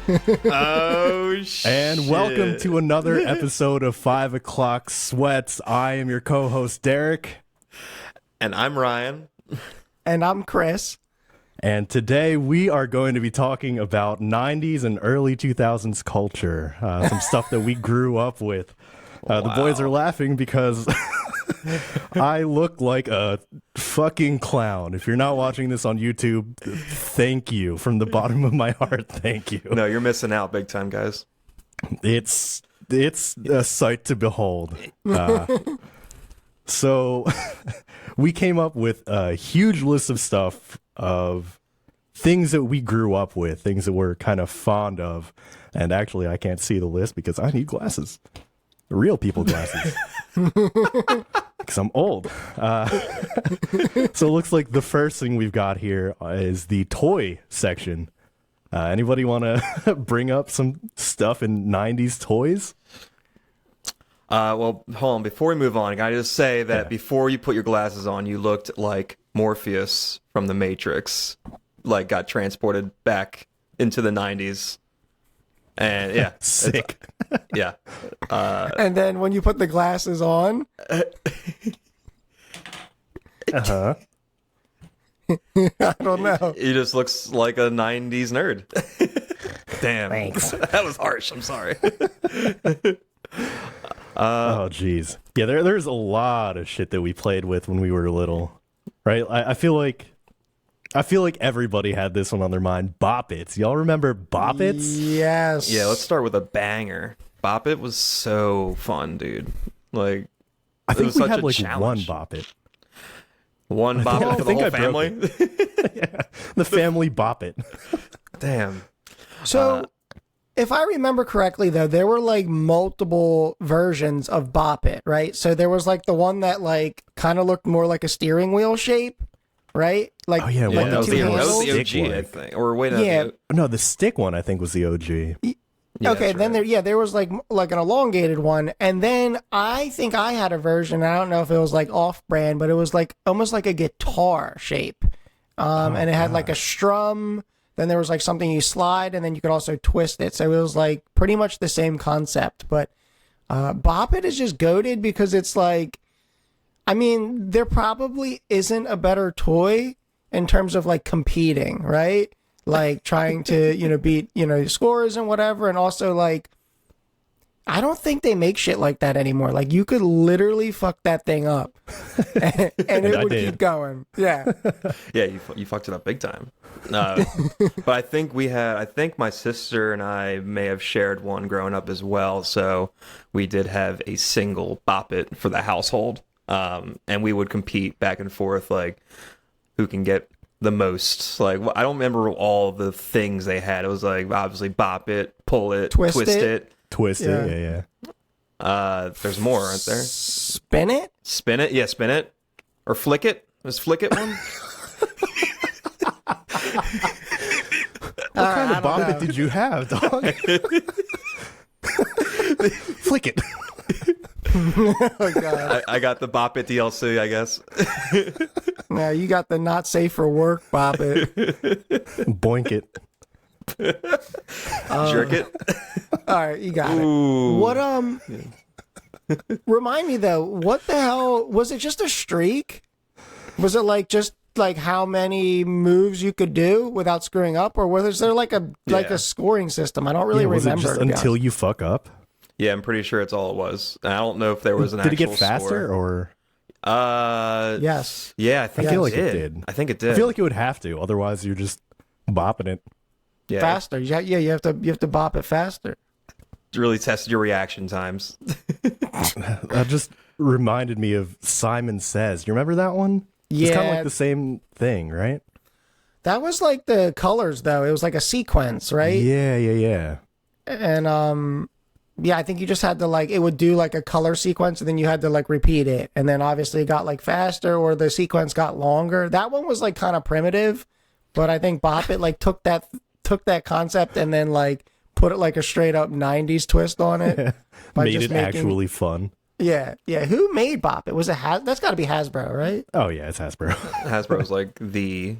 Oh, shit. And welcome to another episode of 5 O'Clock Sweats. I am your co-host, Derek. And I'm Ryan. And I'm Chris. And today we are going to be talking about 90s and early 2000s culture. Some stuff that we grew up with. The boys are laughing because I look like a fucking clown. If you're not watching this on YouTube, thank you. From the bottom of my heart, thank you. No, you're missing out big time, guys. It's a sight to behold. So we came up with a huge list of stuff of things that we grew up with, things that we're kind of fond of. And actually, I can't see the list because I need glasses. Real people glasses. Because I'm old. So it looks like the first thing we've got here is the toy section. Anybody want to bring up some stuff in 90s toys? Well, hold on. Before we move on, I gotta just say that before you put your glasses on, you looked like Morpheus from The Matrix. Like, got transported back into the 90s. And yeah. Sick. Yeah. And then when you put the glasses on... Uh-huh. I don't know. He just looks like a 90s nerd. Damn. Thanks. That was harsh. I'm sorry. Oh, geez. Yeah, there's a lot of shit that we played with when we were little, right? I feel like everybody had this one on their mind. Bop It. Y'all remember Bop It? Yes. Yeah, let's start with a banger. Bop It was so fun, dude. Like, I think we such had a like challenge. one Bop It. One Bop It for the whole family? Yeah, the family Bop It. Damn. So, if I remember correctly, though, there were like multiple versions of Bop It, right? So there was like the one that like kind of looked more like a steering wheel shape, right? Like, Oh, yeah, like one that was two the handles. OG, Stick I one. think. Or wait, Yeah. No, the stick one I think was the OG. Yeah, Okay, that's then right. there was like an elongated one, and then I think I had a version. I don't know if it was like off-brand, but it was like almost like a guitar shape, and it had like a strum. Then there was like something you slide, and then you could also twist it. So it was like pretty much the same concept. But Bop It is just goated because it's like, I mean, there probably isn't a better toy in terms of like competing, right? Like trying to, beat, scores and whatever. And also like, I don't think they make shit like that anymore. Like you could literally fuck that thing up and it would keep going. Yeah. Yeah, you fucked it up big time. But I think my sister and I may have shared one growing up as well. So we did have a single Bop It for the household. And we would compete back and forth, like who can get the most. Like, I don't remember all the things they had. It was like obviously Bop It, pull it, twist it. Twist it, yeah. There's more, aren't there? Spin it? Spin it, yeah, spin it. Or flick it. Was flick it one? What kind of Bop It did you have, dog? Flick it. Oh, God. I got the Bop It DLC, I guess. Now you got the not safe for work Bop It. Boink it. Jerk it. All right, you got Ooh. it. What, remind me though, what the hell, was it just a streak? Was it like just like how many moves you could do without screwing up? Or was there like a scoring system? I don't really Was remember. it just to be until honest. you fuck up? Yeah, I'm pretty sure it's all it was. I don't know if there was an Did it actual get faster score. or? Yes. Yeah, I think I feel it like it did. did. I think it did. I feel like it would have to. Otherwise, you're just bopping it. yeah, Faster. Yeah, you have to bop it faster. it really tested your reaction times. That just reminded me of Simon Says. You remember that one? It's kind of Yeah. like the same thing, right? That was like the colors though. It was like a sequence, right? Yeah. And yeah, I think you just had to like, it would do like a color sequence and then you had to like repeat it. And then obviously it got like faster or the sequence got longer. That one was like kind of primitive, but I think Bop It like took that concept and then like put it like a straight up 90s twist on it. by Made just it actually fun. Yeah. Who made Bop It? Was it that's got to be Hasbro, right? Oh yeah, it's Hasbro. Hasbro's like the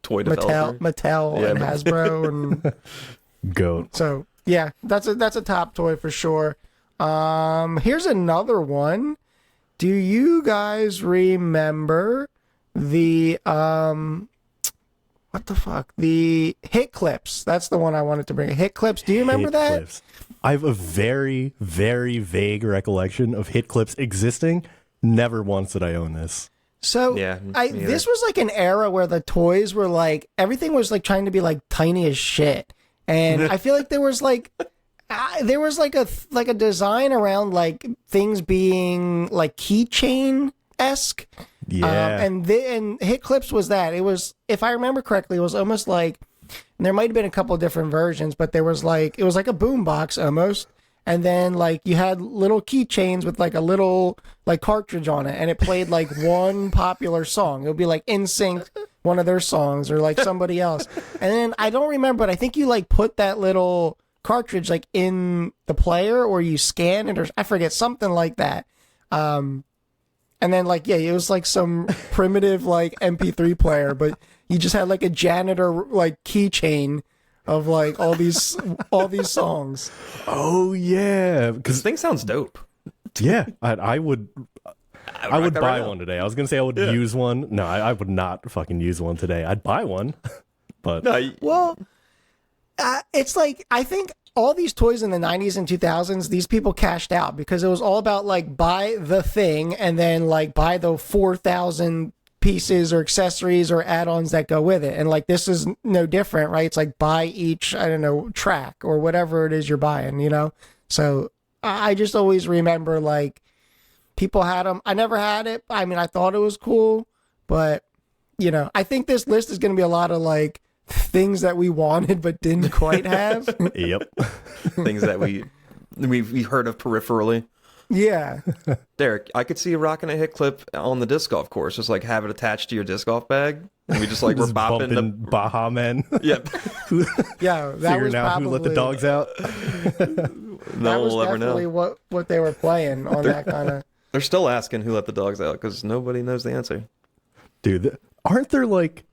toy developer. Mattel Yeah, and Hasbro and Goat. So yeah, that's a top toy for sure. Here's another one. Do you guys remember the what the fuck? The hit clips. That's the one I wanted to bring. Hit clips. Do you remember Hit that? clips. I have a very, very vague recollection of hit clips existing. Never once did I own this. So Yeah, me this was like an era where the toys were like everything was like trying to be like tiny as shit, and I feel like there was like a design around like things being like keychain esque. Yeah. And hit clips was that. It was, if I remember correctly, it was almost like, and there might have been a couple of different versions, but there was like, it was like a boombox almost. And then like you had little keychains with like a little like cartridge on it, and it played like one popular song. It would be like NSYNC, one of their songs, or like somebody else. And then I don't remember, but I think you like put that little cartridge like in the player, or you scan it, or I forget, something like that. And then like, yeah, it was like some primitive like MP3 player, but you just had like a janitor like keychain of like all these songs. Oh yeah, This because thing sounds dope. yeah, I would rock that buy right now. one today. I was gonna say I would use one. No, I would not fucking use one today. I'd buy one, but No, Well, it's like, I think all these toys in the 90s and 2000s, these people cashed out because it was all about like buy the thing and then like buy the 4,000 pieces or accessories or add-ons that go with it. And like this is no different, right? It's like buy each, I don't know, track or whatever it is you're buying, you know? So I just always remember like people had them. I never had it. I mean, I thought it was cool, but you know, I think this list is going to be a lot of like things that we wanted but didn't quite have. yep. things that we heard of peripherally. Yeah. Derek, I could see you rocking a hit clip on the disc golf course, just like have it attached to your disc golf bag, and we just like we're Just bopping bumping Baja Men. Yep. Yeah, that Figuring was out probably, who let the dogs out. that No was one will ever definitely know. what they were playing on that kind of. They're still asking who let the dogs out because nobody knows the answer. Dude, aren't there like,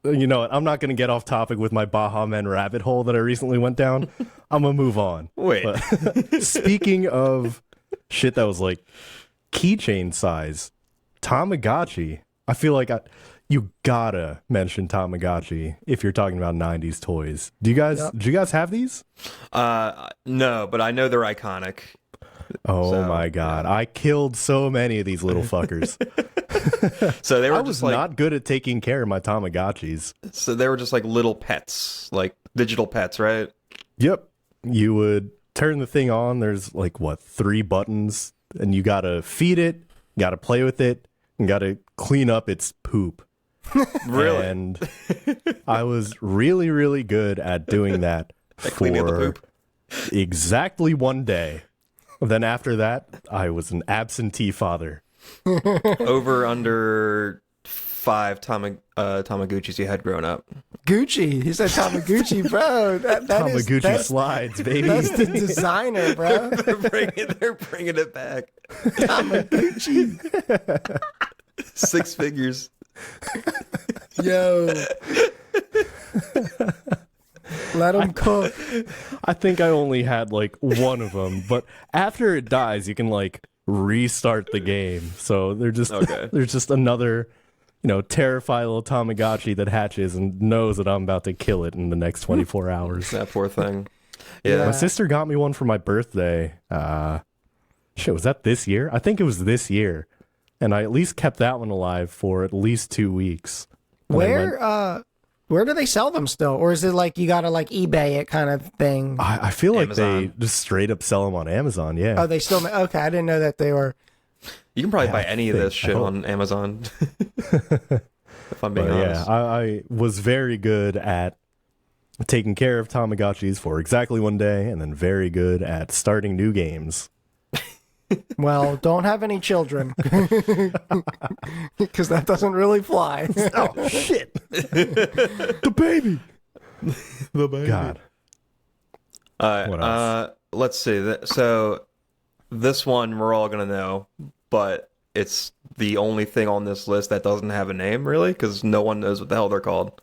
you know what? I'm not going to get off topic with my Baja Men rabbit hole that I recently went down. I'm going to move on. Wait. But speaking of shit that was like keychain size, Tamagotchi. I feel like you gotta mention Tamagotchi if you're talking about 90s toys. Do you guys have these? No, but I know they're iconic. Oh So, my god. I killed so many of these little fuckers. So they were I just was like not good at taking care of my Tamagotchis. so they were just like little pets, like digital pets, right? Yep. You would turn the thing on. There's like, what, 3 buttons, and you gotta feed it, you gotta play with it, and gotta clean up its poop. Really? And I was really, really good at doing that cleaning up the for poop? exactly one day. Then after that, I was an absentee father. Over under 5 Tamaguchis you had growing up. Gucci. He said Tamagucci, bro. Tamagucci slides, baby. That's the designer, bro. they're bringing it back. Tamaguchi. 6 figures. Yo. Let them cook. I think I only had like one of them, but after it dies, you can like restart the game. So they're just Okay. there's just another, terrified little Tamagotchi that hatches and knows that I'm about to kill it in the next 24 hours. That poor thing. Yeah. Yeah. My sister got me one for my birthday. Shit, was that this year? I think it was this year. And I at least kept that one alive for at least 2 weeks. And I went- Where do they sell them still? Or is it like you gotta like eBay it kind of thing? I feel like they Amazon. just straight up sell them on Amazon. Yeah. Oh, they still okay, I didn't know that they were. You can probably buy I any of this think- I shit hope. on Amazon. If I'm being But yeah, honest. I was very good at taking care of Tamagotchis for exactly one day, and then very good at starting new games. Well, don't have any children. Because that doesn't really fly. Oh shit! The baby. The baby. God. What else? Let's see. So this one we're all gonna know, but it's the only thing on this list that doesn't have a name, really, because no one knows what the hell they're called.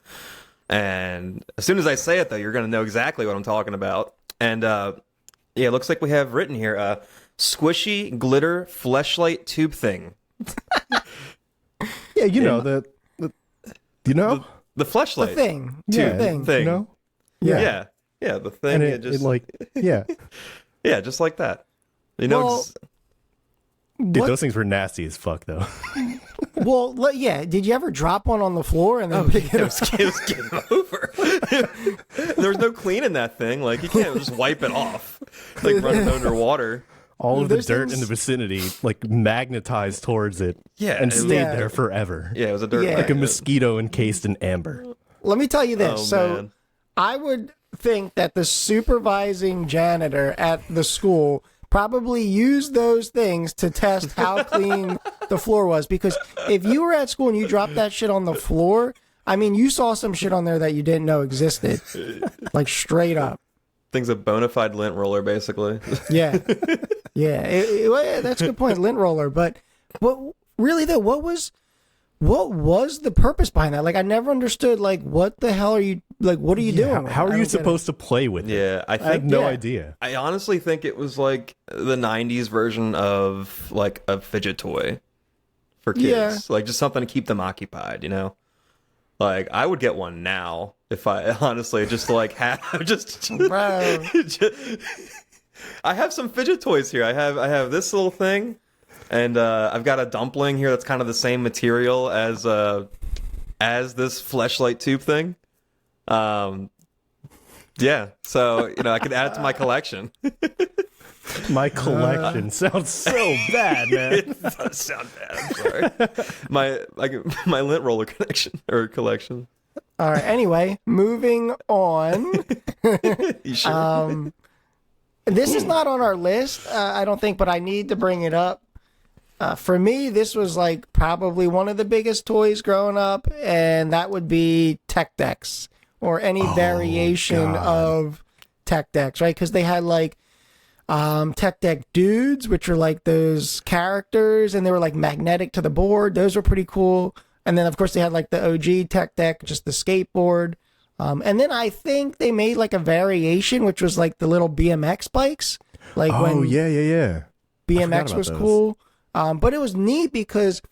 And as soon as I say it, though, you're going to know exactly what I'm talking about. And yeah, it looks like we have written here, squishy glitter fleshlight tube thing. Yeah, you know, the The fleshlight. The thing. yeah, thing. you know? Yeah. Yeah, the thing. And it just, yeah. yeah, just like that. You know, Well, Dude, What- those things were nasty as fuck, though. Well, yeah. Did you ever drop one on the floor and then pick it up? it was game over. There was no cleaning that thing. Like, you can't just wipe it off. Like, run it underwater. All of the Those dirt things- in the vicinity, like, magnetized towards it. Yeah, And it was- stayed Yeah. there forever. Yeah, it was a dirt Yeah. Like a magnet. mosquito encased in amber. Let me tell you this. Oh, so man. I would think that the supervising janitor at the school probably used those things to test how clean the floor was. Because if you were at school and you dropped that shit on the floor, I mean, you saw some shit on there that you didn't know existed. Like, straight up. Thing's a bona fide lint roller, basically. Yeah. Yeah. Well, that's a good point. Lint roller. But really, though, what was the purpose behind that? Like, I never understood, like, what the hell are you, like, what are you doing? How I are don't you get it. supposed to play with it? Yeah, I I have think no yeah. idea. I honestly think it was like the 90s version of like a fidget toy for kids. Yeah. Like just something to keep them occupied, you know? Like I would get one now if I honestly just like have just Bro. I have some fidget toys here. I have this little thing and I've got a dumpling here that's kind of the same material as this fleshlight tube thing. Yeah, so you know I could add it to my collection. My collection sounds so bad, man. It does sound bad. I'm sorry. my lint roller collection. All right. Anyway, moving on. You sure? This is not on our list, I don't think, but I need to bring it up. For me, this was like probably one of the biggest toys growing up, and that would be Tech Decks or any variation God. of Tech Decks, right? Because they had like Tech Deck Dudes, which are like those characters, and they were like magnetic to the board. Those were pretty cool. And then, of course, they had like the OG Tech Deck, just the skateboard. And then I think they made like a variation, which was like the little BMX bikes. Like Oh, when yeah. BMX about was those. cool. But it was neat because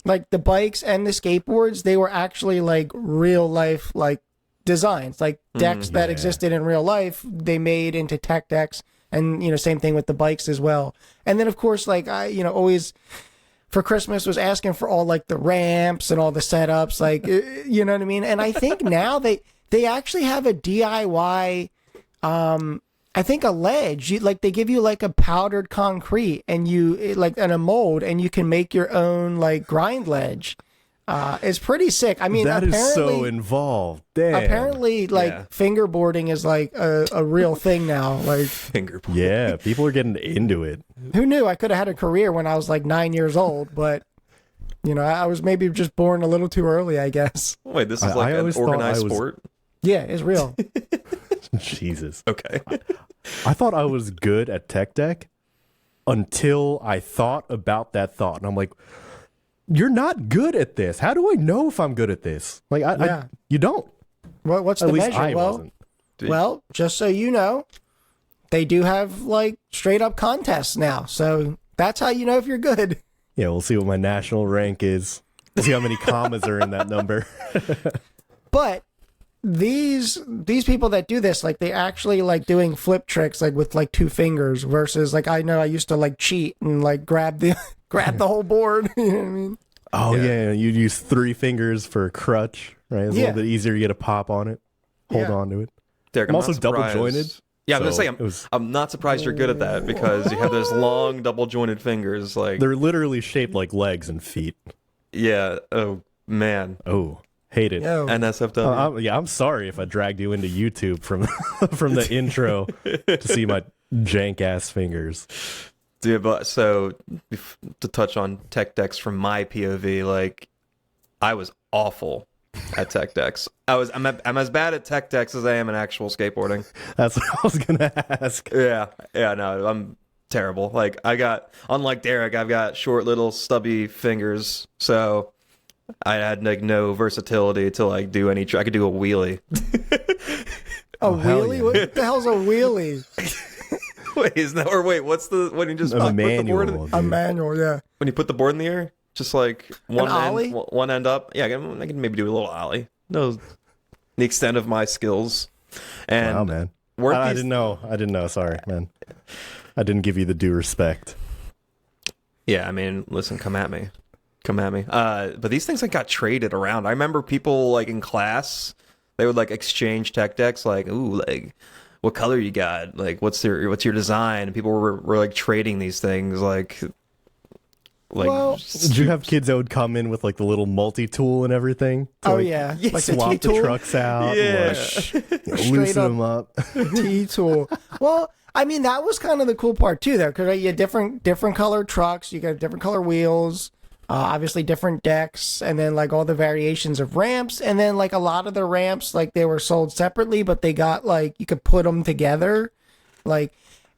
like the bikes and the skateboards, they were actually like real life like designs, like decks that yeah. existed in real life, they made into tech decks. And, you know, same thing with the bikes as well. And then, of course, like I, you know, always for Christmas was asking for all like the ramps and all the setups, like, you know what I mean? And I think now they actually have a DIY, I think a ledge. Like they give you like a powdered concrete and like in a mold, and you can make your own like grind ledge. It's pretty sick. I mean, That is so apparently, involved. Damn. apparently, like Yeah. fingerboarding is like a real thing now. Like, Finger. Yeah, people are getting into it. who knew I could have had a career when I was like 9 years old? But you know, I was maybe just born a little too early, I guess. Wait, this is I like an always thought organized I was- sport. Yeah, it's real. Jesus. Okay. I thought I was good at Tech Deck until I thought about that thought. And I'm like, you're not good at this. How do I know if I'm good at this? Like, Yeah. you don't. What's At the least measure? I Well, wasn't. well, just so you know, they do have like straight up contests now. So that's how you know if you're good. Yeah, we'll see what my national rank is. See how many commas are in that number. But these people that do this, like they actually like doing flip tricks like with like 2 fingers versus like I know I used to like cheat and like grab the whole board. You know what I mean? Oh, Yeah. yeah. You'd use 3 fingers for a crutch, right? It's a Yeah. little bit easier to get a pop on it. Hold Yeah. on to it. Derek, I'm not also double surprised. jointed. Yeah, I'm gonna so say it was- I'm not surprised you're good at that because you have those long double jointed fingers. Like, They're literally shaped like legs and feet. yeah. Oh man. Oh, hate it. Yo, NSFW. I'm sorry if I dragged you into YouTube from from the intro to see my jank ass fingers. Dude, but so to touch on tech decks from my POV, like I was awful at tech decks. I'm as bad at tech decks as I am in actual skateboarding. That's what I was gonna ask. Yeah, no, I'm terrible. Like unlike Derek, I've got short little stubby fingers, so I had like no versatility to like do any. I could do a wheelie. A hell wheelie? yeah. What the hell's a wheelie? Wait, is that or wait? What's the when you just A put the board? manual. A Dude. manual, yeah. When you put the board in the air, just like ollie? one end up. Yeah, I can maybe do a little ollie. No, the extent of my skills. And Wow, man. weren't I these- didn't know. I didn't know. Sorry, man. I didn't give you the due respect. Yeah, I mean, listen, come at me. But these things like got traded around. I remember people like in class, they would like exchange tech decks, like, ooh, like what color you got? Like what's your design? And people were like trading these things like Well, Did you have kids that would come in with like the little multi-tool and everything? To, Oh, like, yeah. Like the swap the T-tool? trucks out. Yeah. And, like, Straight loosen up. them up. T-tool. Well, I mean, that was kind of the cool part, too, though, because you had different colored trucks, you got different color wheels, obviously different decks, and then, like, all the variations of ramps, and then, like, a lot of the ramps, like, they were sold separately, but they got, like, you could put them together, like,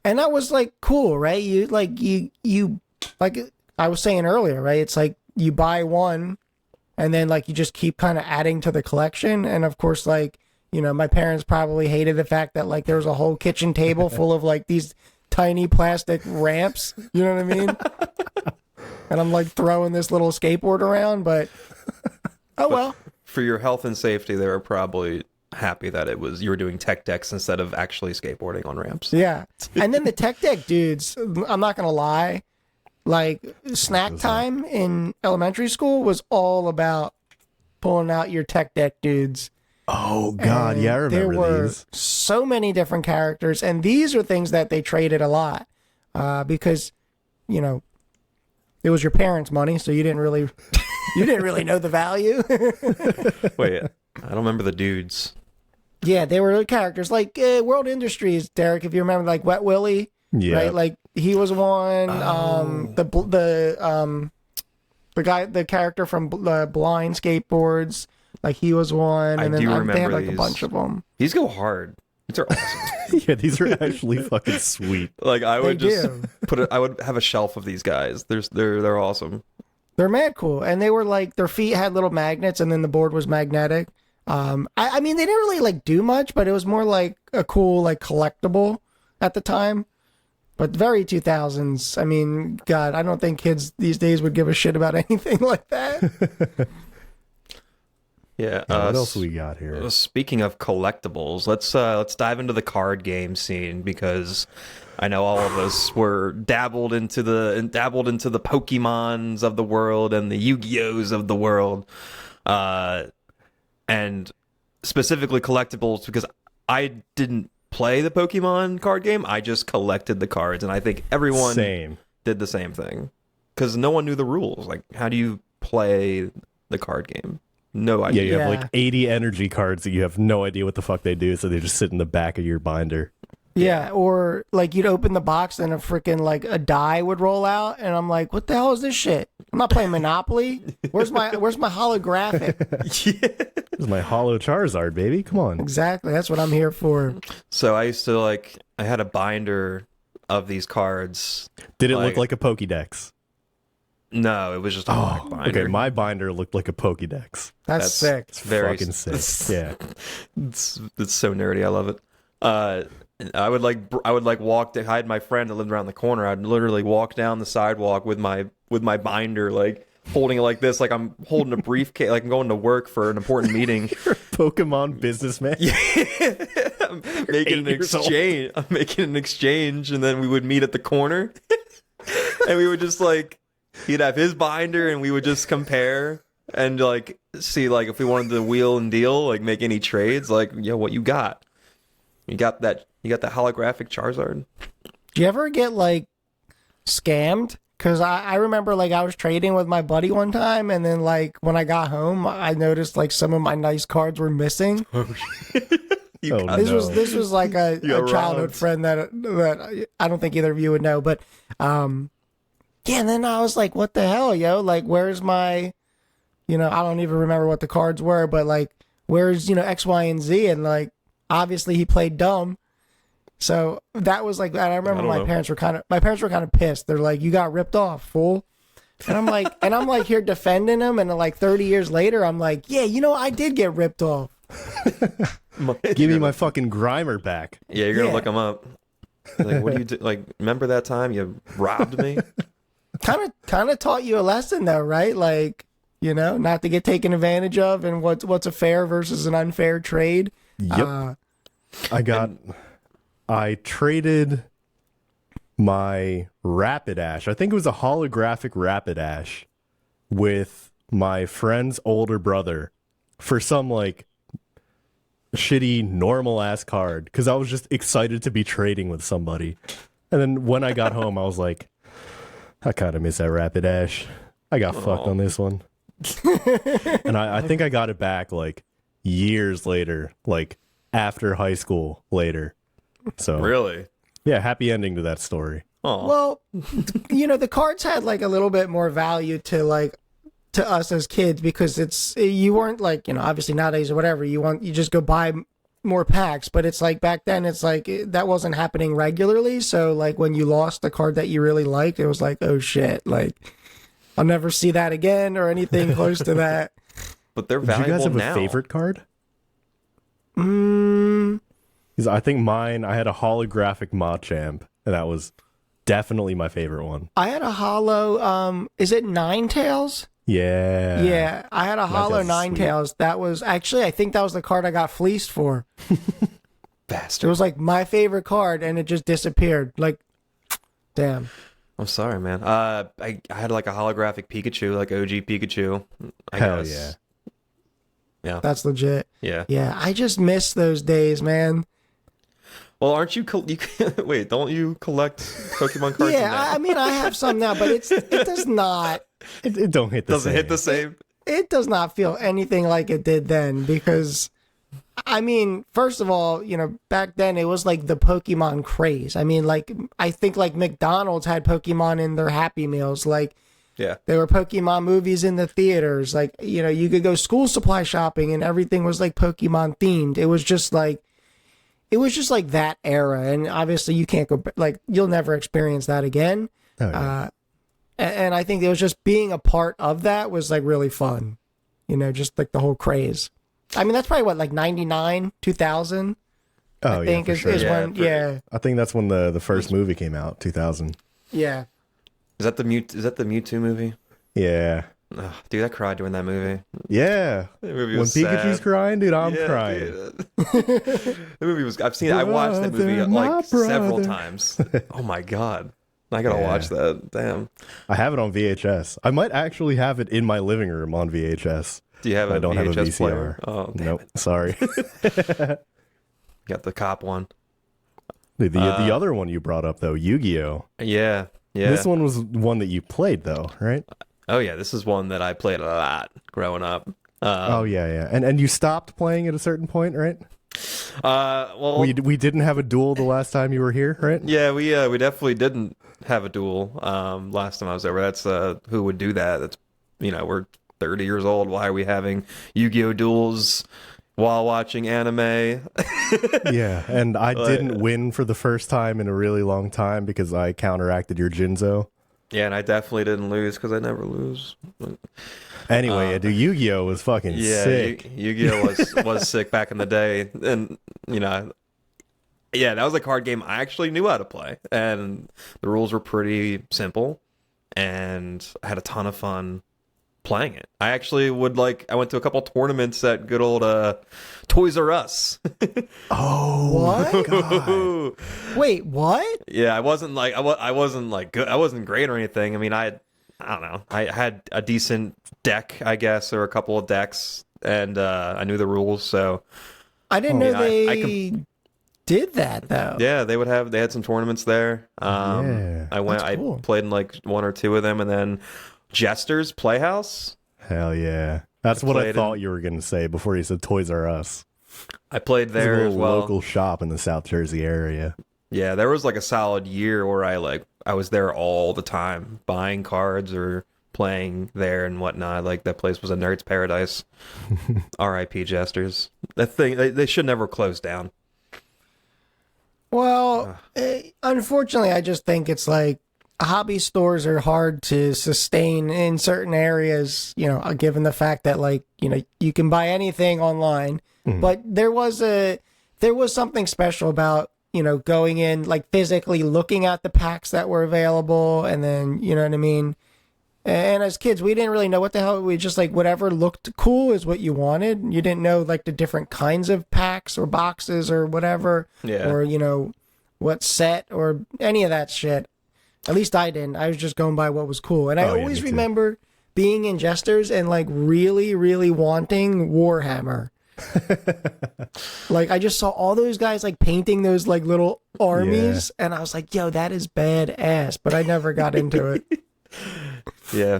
and that was, like, cool, right? You, like, like I was saying earlier, right? It's like you buy one, and then, like, you just keep kind of adding to the collection, and, of course, like, you know, my parents probably hated the fact that like there was a whole kitchen table full of like these tiny plastic ramps. You know what I mean? And I'm like throwing this little skateboard around, but well. for your health and safety, they were probably happy that you were doing tech decks instead of actually skateboarding on ramps. Yeah. And then the tech deck dudes, I'm not going to lie, like snack time in elementary school was all about pulling out your tech deck dudes. Oh, God. And Yeah, I there remember were these. so many different characters, and these are things that they traded a lot because, you know, it was your parents' money, so you didn't really know the value. Wait, I don't remember the dudes. Yeah, they were characters like World Industries, Derek. If you remember, like Wet Willie, Yeah. right? Like he was one. The character from Blind Skateboards. Like he was one, I and then do they remember had like a these. bunch of them. These go hard. These are awesome. Yeah, these are actually fucking sweet. Like I would They just do. I would have a shelf of these guys. They're awesome. They're mad cool, and they were like their feet had little magnets, and then the board was magnetic. I mean, they didn't really like do much, but it was more like a cool like collectible at the time. But very 2000s. I mean, God, I don't think kids these days would give a shit about anything like that. Yeah. Yeah, what else we got here? Speaking of collectibles, let's dive into the card game scene because I know all of us were dabbled into the Pokemons of the world and the Yu-Gi-Ohs of the world, and specifically collectibles because I didn't play the Pokemon card game. I just collected the cards, and I think everyone Same. did the same thing because no one knew the rules. Like, how do you play the card game? No Yeah, idea. you have Yeah. like 80 energy cards that you have no idea what the fuck they do, so they just sit in the back of your binder. Yeah, or like you'd open the box and a freaking like a die would roll out, and I'm like, what the hell is this shit? I'm not playing Monopoly. Where's my holographic? This is my hollow Charizard, baby. Come on. Exactly, that's what I'm here for. So I used to I had a binder of these cards. Did it look like a Pokédex? No, it was just a black binder. Okay, my binder looked like a Pokédex. That's sick. It's Very fucking sick. Yeah. It's so nerdy. I love it. I would walk to hide my friend that lived around the corner. I'd literally walk down the sidewalk with my binder, like holding it like this, like I'm holding a briefcase, like I'm going to work for an important meeting. Pokemon businessman. I'm making an 8 years old. exchange. I'm making an exchange, and then we would meet at the corner, and we would just like he'd have his binder, and we would just compare and like see like if we wanted to wheel and deal, like make any trades, like what you got. You got that holographic Charizard. Do you ever get like scammed? Because I remember like I was trading with my buddy one time, and then like when I got home, I noticed like some of my nice cards were missing. You Oh, got- This no. was like a got childhood robbed. friend that I don't think either of you would know, but yeah. And then I was like, "What the hell, yo? Like, where's my, I don't even remember what the cards were, but like, where's X, Y, and Z?" And like, obviously he played dumb, so that was like. And I remember I don't my know. parents were kind of pissed. They're like, "You got ripped off, fool." And I'm like here defending him, and like 30 years later, I'm like, yeah, I did get ripped off. Give me my fucking Grimer back. Yeah, you're gonna Yeah. look him up. Like, what do you do? Like, remember that time you robbed me? Kind of taught you a lesson though, right? Like, not to get taken advantage of, and what's a fair versus an unfair trade. Yep. I traded my Rapidash. I think it was a holographic Rapidash with my friend's older brother for some like shitty normal ass card because I was just excited to be trading with somebody. And then when I got home, I was like, I kind of miss that Rapidash. I got fucked on this one. And I think I got it back like years later, like after high school later. So Really? yeah, happy ending to that story. Oh, Well, the cards had like a little bit more value to us as kids because you weren't like, obviously nowadays or whatever, you just go buy more packs, but it's like back then it's like that wasn't happening regularly. So like when you lost the card that you really liked, it was like, oh shit, like I'll never see that again or anything close to that. but they're Did you valuable guys have now. a favorite card? Mm, Because I think I had a holographic Machamp, and that was definitely my favorite one. I had a hollow, is it Ninetales? Yeah. Yeah, I had a hollow Ninetales is Ninetales. That was actually, I think that was the card I got fleeced for. It Bastard. was like my favorite card, and it just disappeared. Like, damn. I'm sorry, man. I had like a holographic Pikachu, like OG Pikachu. I Hell guess. yeah. That's legit. Yeah. Yeah, I just miss those days, man. Well, aren't you? Wait, don't you collect Pokemon cards? Yeah, now? I mean, I have some now, but it does not. It don't hit the Doesn't same. hit the same. It does not feel anything like it did then because, I mean, first of all, back then it was like the Pokemon craze. I mean, like, I think like McDonald's had Pokemon in their Happy Meals. Like, Yeah. there were Pokemon movies in the theaters. Like, you could go school supply shopping and everything was like Pokemon themed. It was just like that era. And obviously you can't go, like, you'll never experience that again. Oh, yeah. And I think it was just being a part of that was like really fun, just like the whole craze. I mean, that's probably what, like 99, 2000, Oh, I think for is, sure. is Yeah, when, for- yeah, I think that's when the first movie came out, 2000. yeah. Is that the Mewtwo movie? Yeah. Ugh, dude, I cried during that movie. Yeah. That movie When was Pikachu's sad. crying, dude, I'm Yeah, crying. dude. The movie was. I watched that movie Brother, my like several brother. times. Oh my god, I gotta Yeah. watch that. Damn. I have it on VHS. I might actually have it in my living room on VHS. Do you have I a don't have a VHS VCR. player? Oh, damn Nope. it. Sorry. Got the cop one. the other one you brought up, though, Yu-Gi-Oh! Yeah, yeah. This one was one that you played, though, right? Oh yeah, this is one that I played a lot growing up. Oh, yeah. And you stopped playing at a certain point, right? Well, We didn't have a duel the last time you were here, right? yeah, we definitely didn't have a duel last time I was over. That's who would do that? That's we're 30 years old. Why are we having Yu-Gi-Oh duels while watching anime? Yeah, and I didn't win for the first time in a really long time because I counteracted your Jinzo. Yeah, and I definitely didn't lose because I never lose. Anyway, dude, Yu-Gi-Oh! Was fucking Yeah, sick. Yu-Gi-Oh was sick back in the day, and yeah, that was a card game I actually knew how to play, and the rules were pretty simple, and I had a ton of fun playing it. I actually I went to a couple tournaments at good old Toys R Us. What? God. Wait, what? Yeah, I wasn't like I wasn't like good. I wasn't great or anything. I mean, I don't know. I had a decent deck, I guess, or a couple of decks, and I knew the rules. So I didn't know I they did that though. yeah, they had some tournaments there. Yeah, I went. that's cool. I played in like one or two of them, and then Jester's Playhouse. Hell yeah. That's what I played thought in- you were going to say before you said Toys R Us. I played It's a there little as well. local shop in the South Jersey area. Yeah, there was like a solid year where I was there all the time, buying cards or playing there and whatnot. Like that place was a nerd's paradise. R.I.P. Jesters. That thing they should never close down. Well, unfortunately, I just think it's like hobby stores are hard to sustain in certain areas, you know, given the fact that, like, you know, you can buy anything online. But there was something special about, you know, going in, like, physically looking at the packs that were available, and then, you know what I mean? And as kids, we didn't really know what the hell. We just, like, whatever looked cool is what you wanted. You didn't know, like, the different kinds of packs or boxes or whatever. Yeah. Or, you know, what set or any of that shit. At least I didn't. I was just going by what was cool. And I always remember being in Jesters and, like, really, really wanting Warhammer. Like, I just saw all those guys, like, painting those, like, little armies. And I was like, yo, that is badass. But I never got into it. Yeah.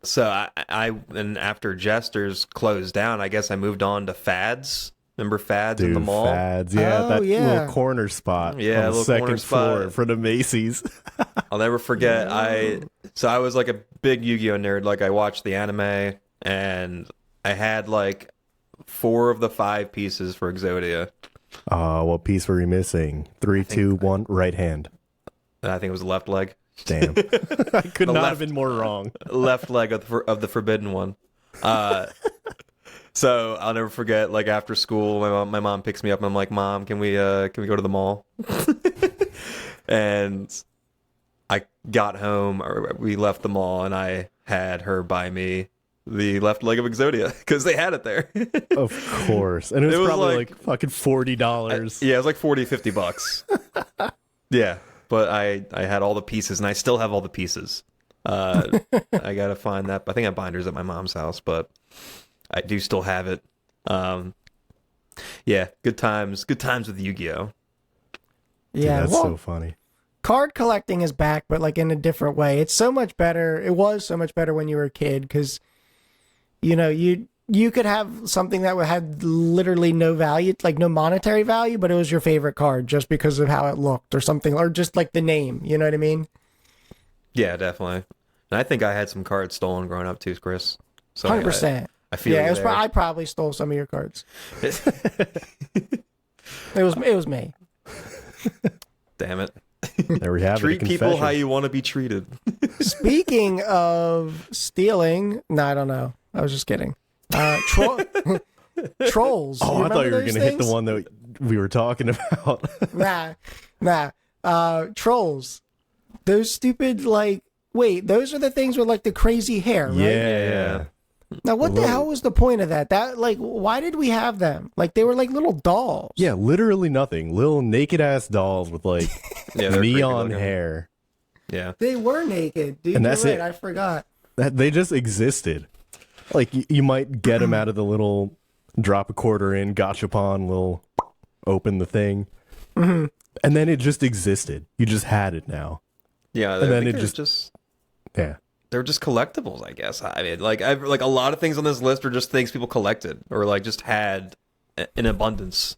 So I and after Jesters closed down, I guess I moved on to Fads. Remember Fads in the mall? Fads, yeah, Oh, that yeah. little corner spot. Yeah, on the little corner second floor spot. for the Macy's. I'll never forget. I was like a big Yu-Gi-Oh nerd. Like, I watched the anime, and I had like 4 of the 5 pieces for Exodia. What piece were you missing? 3, 2, 1, right hand. I think it was the left leg. Damn. I could not have been more wrong. Left leg of the forbidden one. So I'll never forget, like, after school, my mom picks me up and I'm like, Mom, can we go to the mall? And I got home, or we left the mall, and I had her buy me the left leg of Exodia because they had it there. Of course. And it was probably like fucking $40. Yeah, it was like $40-$50. Yeah, but I had all the pieces, and I still have all the pieces. I gotta find that. I think I have binders at my mom's house, but I do still have it. Yeah, good times with Yu-Gi-Oh. Yeah, Dude, that's well, so funny. card collecting is back, but, like, in a different way. It's so much better. It was so much better when you were a kid because, you know, you could have something that had literally no value, like no monetary value, but it was your favorite card just because of how it looked or something, or just like the name. You know what I mean? Yeah, definitely. And I think I had some cards stolen growing up too, Chris. So 100%. I feel yeah, you it was. there. I probably stole some of your cards. It was me. Damn it. There we have it. Treat people how you want to be treated. Speaking of stealing, no, I don't know. I was just kidding. Trolls. Oh, I thought you were going to hit the things? one that we were talking about. Nah. Trolls. Those stupid, like, wait, those are the things with, like, the crazy hair, right? Yeah. Now, what the hell was the point of that? That, like, why did we have them? Like, they were like little dolls. Yeah, literally nothing. Little naked ass dolls with, like, Yeah, they're creepy neon looking. hair. Yeah. They were naked, dude. And You're that's right. it. I forgot. That they just existed. Like, you might get them out of the little drop a quarter in, gachapon, little open the thing. Mm-hmm. And then it just existed. You just had it now. Yeah, And then think it they're just- Yeah. they're just collectibles, I guess. I mean, like a lot of things on this list are just things people collected or like just had in abundance.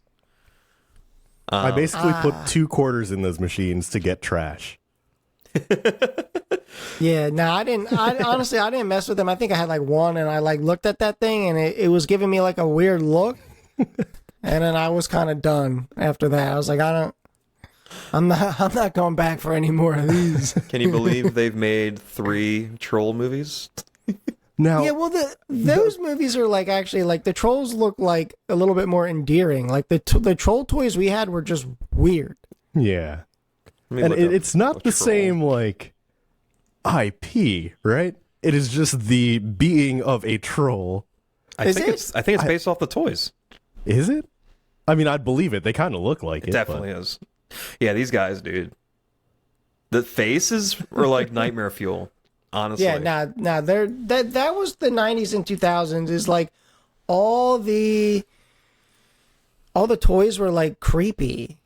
I basically put 2 quarters in those machines to get trash. Yeah, no, I didn't. Honestly, I didn't mess with them. I think I had like one, and I like looked at that thing, and it was giving me like a weird look. And then I was kind of done after that. I was like, I'm not going back for any more of these. Can you believe they've made 3 troll movies? Now, Yeah, well, those movies are like actually like the trolls look like a little bit more endearing. Like the troll toys we had were just weird. yeah. Let me And look up it's not a the troll. same, like, IP, right? It is just the being of a troll. Is think it? it's based off the toys. Is it? I mean, I'd believe it. They kind of look like it. It definitely is. Yeah, these guys, dude. The faces were like nightmare fuel. Honestly. Yeah, nah, that was the 90s and 2000s. Is like all the toys were like creepy.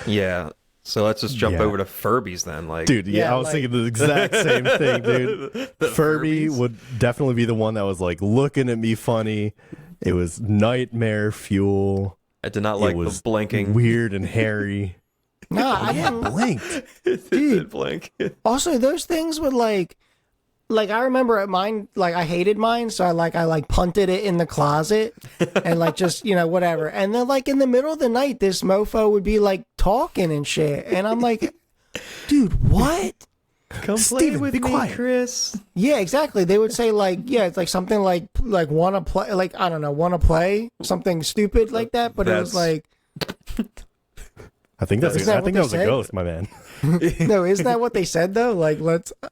Yeah. So let's just jump Yeah. over to Furbies then. Like, Dude, yeah, Yeah, I was like- thinking the exact same thing, dude. Furby Furbies? would definitely be the one that was like looking at me funny. It was nightmare fuel. I did not It like was the blinking. weird and hairy. No, I didn't. Blinked. It did blink. Also, those things would like I remember at mine, like I hated mine, so I punted it in the closet and like just, you know, whatever. And then like in the middle of the night, this mofo would be like talking and shit. And I'm like, dude, what? Come play Steven, with be me, quiet. Chris. Yeah, exactly. They would say like, yeah, it's like something like wanna play, like I don't know, wanna play something stupid like that. But it was That's- like, I think Isn't that I what think they that was a said? ghost, my man. no, isn't that what they said though? Like,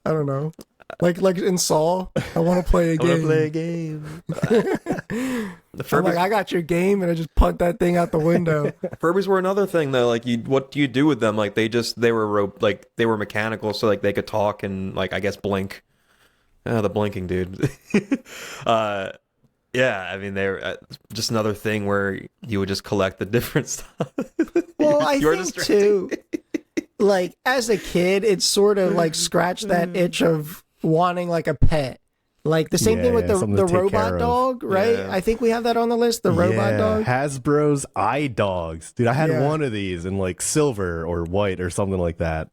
I don't know, like in Saw, I want to play a I want game. to play a game. The I'm like, Furbies, I got your game, and I just punt that thing out the window. Furbies were another thing though. Like, what do you do with them? Like, they were they were mechanical, so like they could talk and like I guess blink. The blinking dude. Yeah, I mean they're just another thing where you would just collect the different stuff. Well, I You're think distracting. too, like as a kid, it's sort of like scratched that itch of wanting like a pet. Like the same thing with Yeah, something the to take robot care of. dog, right? Yeah. I think we have that on the list, the robot Yeah, dog. Hasbro's eye dogs. Dude, I had Yeah. one of these in like silver or white or something like that.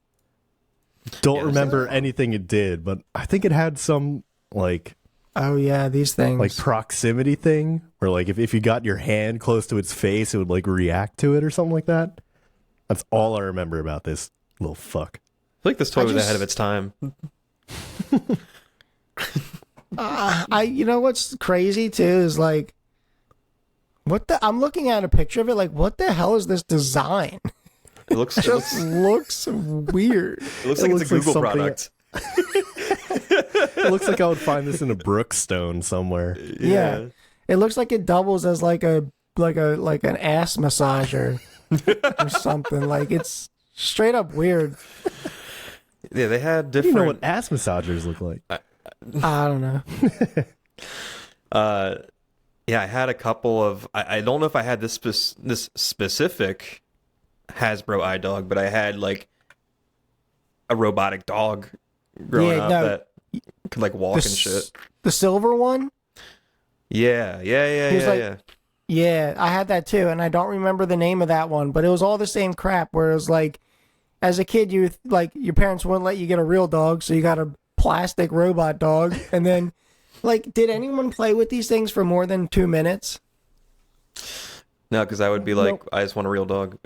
Don't Yeah, remember anything it did, but I think it had some like Oh yeah, these things. proximity thing where like if you got your hand close to its face, it would like react to it or something like that. That's all I remember about this little fuck. I feel like this toy I was just- ahead of its time. You know what's crazy too is like, I'm looking at a picture of it. Like, what the hell is this design? It looks It just looks weird. it looks it like looks it's a like Google something- product. It looks like I would find this in a Brookstone somewhere. Yeah. It looks like it doubles as like an ass massager or something. Like it's straight up weird. Yeah, they had You different. know what ass massagers look like? I don't know. Yeah, I had a couple of. I don't know if I had this specific Hasbro iDog, but I had like a robotic dog growing Yeah, up no. that could like walk and shit. The silver one? Yeah, He was like- yeah. Yeah, I had that too, and I don't remember the name of that one, but it was all the same crap. Where it was like, as a kid, you like your parents wouldn't let you get a real dog, so you got a plastic robot dog, and then, like, did anyone play with these things for more than 2 minutes? No, because I would be like, Nope. I just want a real dog.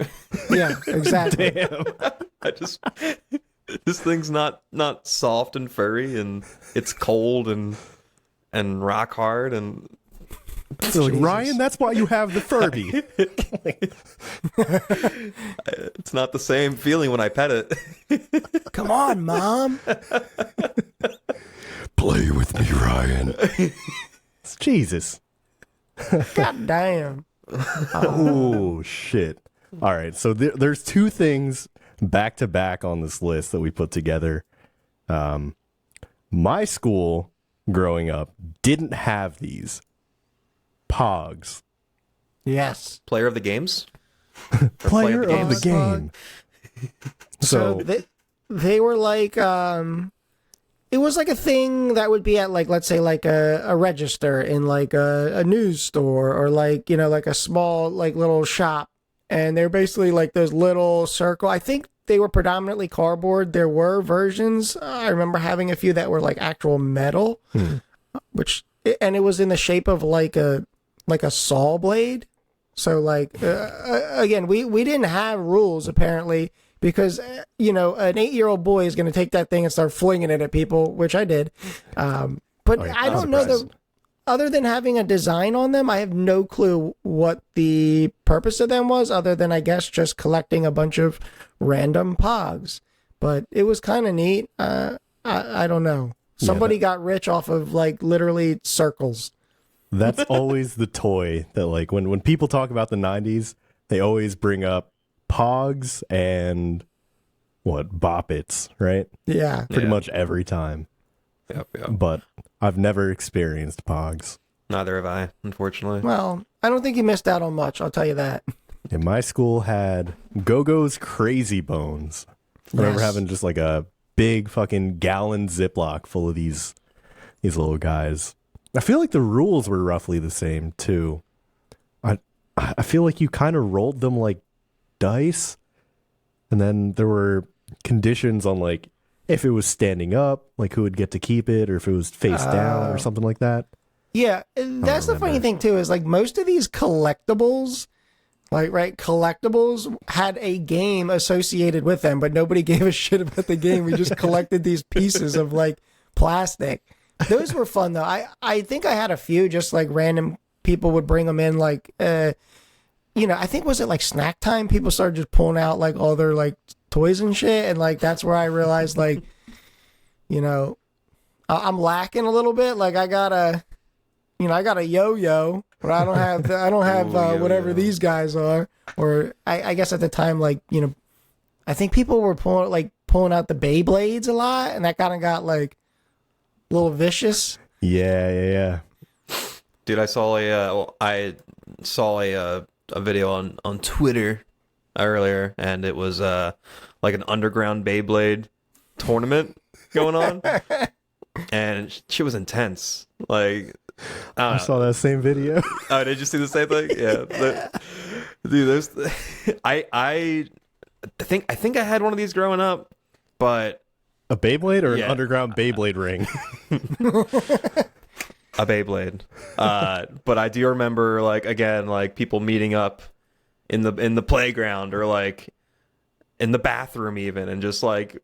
Yeah, exactly. Damn. I just this thing's not soft and furry, and it's cold and rock hard, and So like, Ryan, that's why you have the Furby. it's not the same feeling when I pet it. Come on, Mom. Play with me, Ryan. Jesus. God damn. Oh, shit. All right. So there's two things back to back on this list that we put together. My school growing up didn't have these Pogs. Yes. Player of the games? Or play Player of the games. game. So So they were like, it was like a thing that would be at like, let's say like a register in like a news store or like, you know, like a small like little shop. And they're basically like those little circle. I think they were predominantly cardboard. There were versions. I remember having a few that were like actual metal, and it was in the shape of like a saw blade. So like, again, we didn't have rules apparently because, you know, an 8-year-old boy is going to take that thing and start flinging it at people, which I did. But yeah, I I'm don't know surprised. other than having a design on them, I have no clue what the purpose of them was, other than I guess just collecting a bunch of random pogs. But it was kind of neat. I don't know. Somebody got rich off of like literally circles. that's always the toy that like when people talk about the 90s, they always bring up Pogs and Bop Its, right? Yeah. Pretty Yeah. much every time. Yep. But I've never experienced Pogs. Neither have I, unfortunately. Well, I don't think you missed out on much. I'll tell you that. And my school had Go-Go's Crazy Bones. I remember Yes. having just like a big fucking gallon Ziploc full of these little guys. I feel like the rules were roughly the same too. I feel like you kind of rolled them like dice, and then there were conditions on like if it was standing up, like who would get to keep it, or if it was face down or something like that. Yeah, that's the funny remember. thing too is like most of these collectibles, Like, right, collectibles had a game associated with them, but nobody gave a shit about the game. We just collected these pieces of like plastic. Those were fun though. I think I had a few, just like random people would bring them in, like I think, was it like snack time? People started just pulling out like all their like toys and shit, and like that's where I realized like, I'm lacking a little bit. Like I got a yo-yo, but I don't have Ooh, whatever yo-yo. these guys are. Or I guess at the time, like, I think people were pulling out the Beyblades a lot, and that kind of got like a little vicious. Yeah. Dude, I saw a video on Twitter earlier, and it was like an underground Beyblade tournament going on, and she was intense. Like, I saw that same video. oh, did you see the same thing? Yeah, dude, there's I think I had one of these growing up, but A Beyblade or Yeah. an underground Beyblade ring? a Beyblade. But I do remember, like, again, like people meeting up in the playground or like in the bathroom even, and just like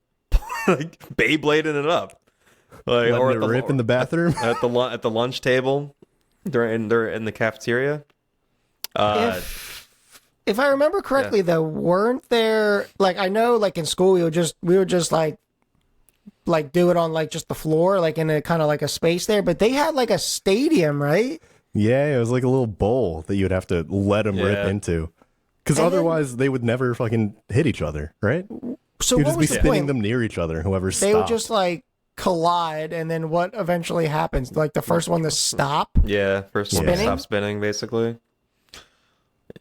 like Beyblading it up, like, Letting or it rip in the bathroom? at the lunch table during they're in the cafeteria. If I remember correctly, though, weren't there, like, I know, like in school we would just like do it on like just the floor, like in a kind of like a space there, but they had like a stadium, right? Yeah, it was like a little bowl that you would have to let them rip Yeah. into. Because And then- otherwise they would never fucking hit each other, right? So You'd what just be was the spinning point? them near each other, whoever stopped. They would just like collide, and then what eventually happens? Like the first one to stop. Yeah, first one to Spinning? stop spinning, basically.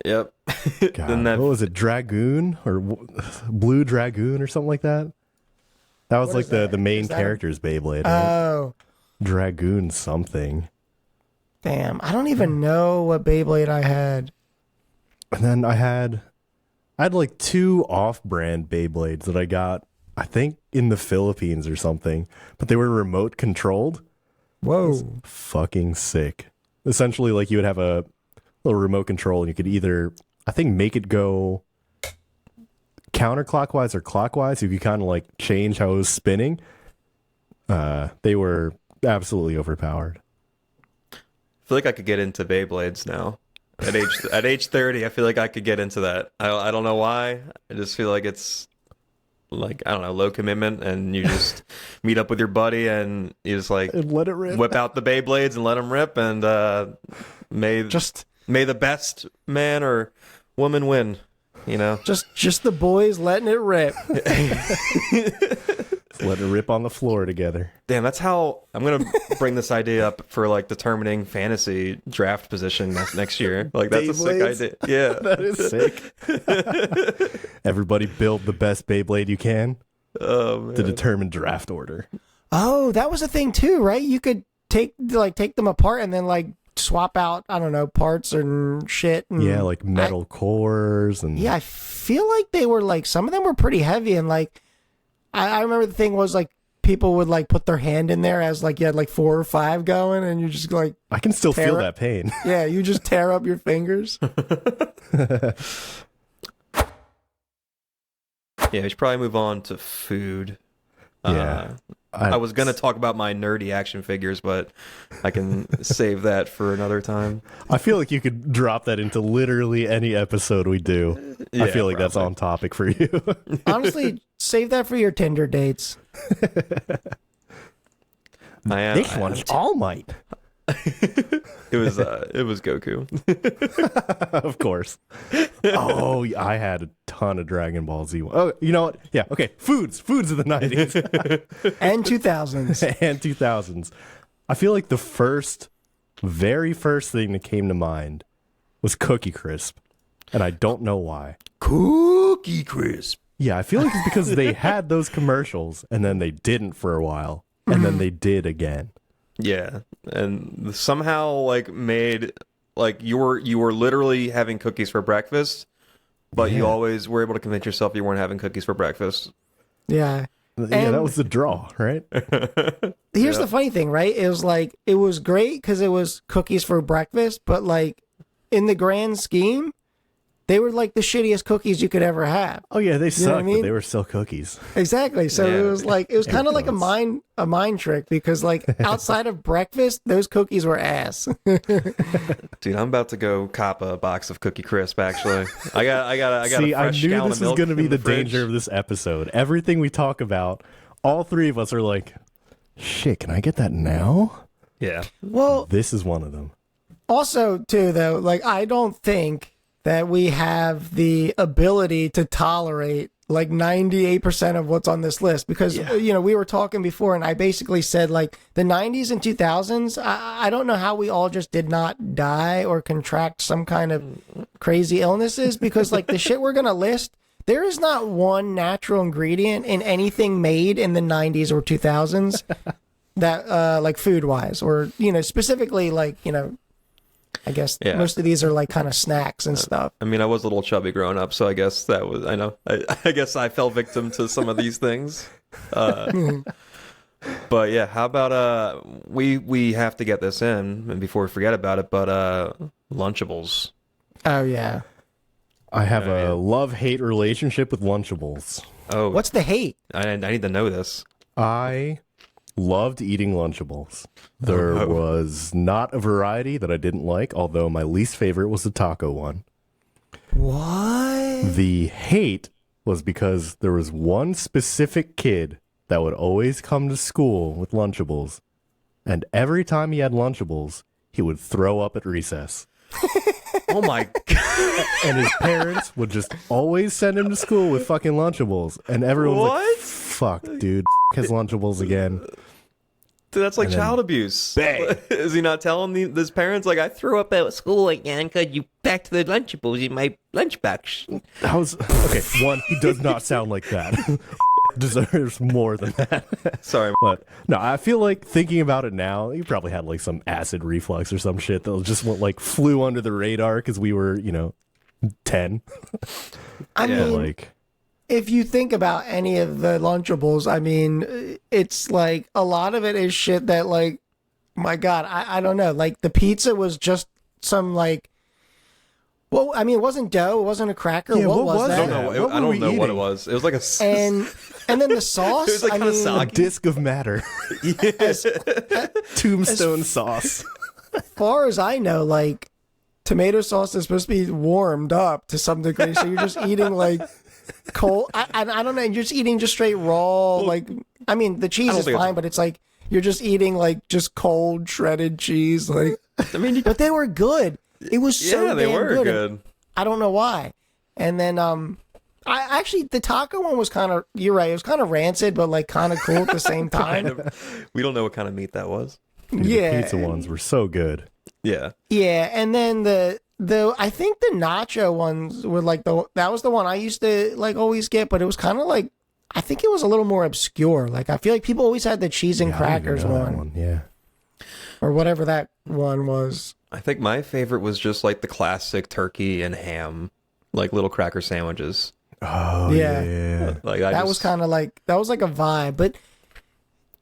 Yep. God, Then that what was it, Dragoon or Blue Dragoon or something like that? That was What like is that? the main Is that a- character's Beyblade. right? Oh, Dragoon something. damn! I don't even know what Beyblade I had. And then I had like 2 off-brand Beyblades that I got, I think, in the Philippines or something, but they were remote controlled. Whoa! Fucking sick. Essentially, like, you would have a little remote control, and you could either, I think, make it go counterclockwise or clockwise. You could kind of like change how it was spinning. They were absolutely overpowered. I feel like I could get into Beyblades now. At age 30, I feel like I could get into that. I don't know why. I just feel like it's like, I don't know, low commitment, and you just meet up with your buddy and you just like And let it rip. whip out the Beyblades and let them rip, and may the best man or woman win. You know, Just the boys letting it rip. Let it rip on the floor together. damn, that's how I'm gonna bring this idea up for like determining fantasy draft position next year. Like, that's a sick Beyblades? idea. Yeah, That is sick. Everybody build the best Beyblade you can oh, man. to determine draft order. Oh, that was a thing too, right? You could take them apart and then like swap out, I don't know, parts and shit. And Yeah, like metal cores and yeah, I feel like they were like, some of them were pretty heavy, and like I remember the thing was like people would like put their hand in there as like you had like 4 or 5 going, and you just like, I can still feel Tear it- that pain. yeah, you just tear up your fingers. Yeah, we should probably move on to food. Yeah. I was gonna talk about my nerdy action figures, but I can save that for another time. I feel like you could drop that into literally any episode we do. I Yeah, feel like that's probably. on topic for you. Honestly, save that for your Tinder dates. This one's All Might. It was Goku. Of course. Oh, I had a ton of Dragon Ball Z. Oh, you know what? Yeah, okay. Foods of the 90s And 2000s. and 2000s. I feel like the very first thing that came to mind was Cookie Crisp. And I don't know why. Cookie Crisp. Yeah, I feel like it's because they had those commercials and then they didn't for a while. And then they did again. Yeah, and somehow like made like you were literally having cookies for breakfast, but you Yeah. always were able to convince yourself you weren't having cookies for breakfast. Yeah. Yeah, And- that was the draw, right? Here's the funny thing, right? It was like, it was great because it was cookies for breakfast, but like in the grand scheme, they were like the shittiest cookies you could ever have. Oh yeah, they know sucked, what I mean? but they were still cookies. Exactly. So Yeah. it was kind of like a mind trick because like outside of breakfast, those cookies were ass. Dude, I'm about to go cop a box of Cookie Crisp. Actually, I got. See, a I fresh knew gallon this of was milk going to be in the fridge. danger of this episode. Everything we talk about, all three of us are like, shit, can I get that now? Yeah. Well, This is one of them. also too though, like I don't think that we have the ability to tolerate like 98% of what's on this list because you know we were talking before and I basically said like the 90s and 2000s I don't know how we all just did not die or contract some kind of crazy illnesses because like the shit we're gonna list, there is not one natural ingredient in anything made in the 90s or 2000s that like food wise or you know specifically like you know I guess Yeah. most of these are like kind of snacks and stuff. I mean, I was a little chubby growing up, so I guess that was. I know. I guess I fell victim to some of these things. But yeah, how about we have to get this in and before we forget about it. But Lunchables. Oh yeah. I have Yeah, a yeah. love-hate relationship with Lunchables. Oh, What's the hate? I need to know this. I loved eating Lunchables. There no. was not a variety that I didn't like, although my least favorite was the taco one. What? The hate was because there was one specific kid that would always come to school with Lunchables, and every time he had Lunchables, he would throw up at recess. Oh my god! And his parents would just always send him to school with fucking Lunchables, and everyone was like, What? fuck, dude, his Lunchables again. Dude, that's like And then child abuse. bang. Is he not telling his parents like I threw up at school again because you packed the Lunchables in my lunchbox? That was okay. One, he does not sound like that. Deserves more than that. Sorry. But no, I feel like thinking about it now, he probably had like some acid reflux or some shit that just went like flew under the radar because we were, 10. I Yeah, mean, Like, if you think about any of the Lunchables, I mean, it's like a lot of it is shit that like, my God, I don't know. Like the pizza was just some like, well, I mean, it wasn't dough. It wasn't a cracker. Yeah, what what was that? I don't know. What I were don't we know what it eating? was. It was like a. And then the sauce. It was like I kinda mean, a soggy. disc of matter. as Tombstone sauce. far as I know, like tomato sauce is supposed to be warmed up to some degree. So you're just eating like cold. I don't know. You're just eating just straight raw. Like, I mean, the cheese don't is think it's- fine, but it's like you're just eating like just cold shredded cheese. Like, I mean, but they were good. It was so yeah, they damn were good. good. I don't know why. And then I actually the taco one was kind of, you're right, it was kind of rancid, but like kind of cool at the same time. We don't know what kind of meat that was. Dude, Yeah. The pizza ones were so good. Yeah. Yeah, and then the I think the nacho ones were like that was the one I used to like always get, but it was kind of like I think it was a little more obscure. Like I feel like people always had the cheese and Yeah, I don't even crackers know that one Yeah. or whatever that one was. I think my favorite was just like the classic turkey and ham, like little cracker sandwiches. Oh, Yeah. yeah. Like That was kind of like that was like a vibe, but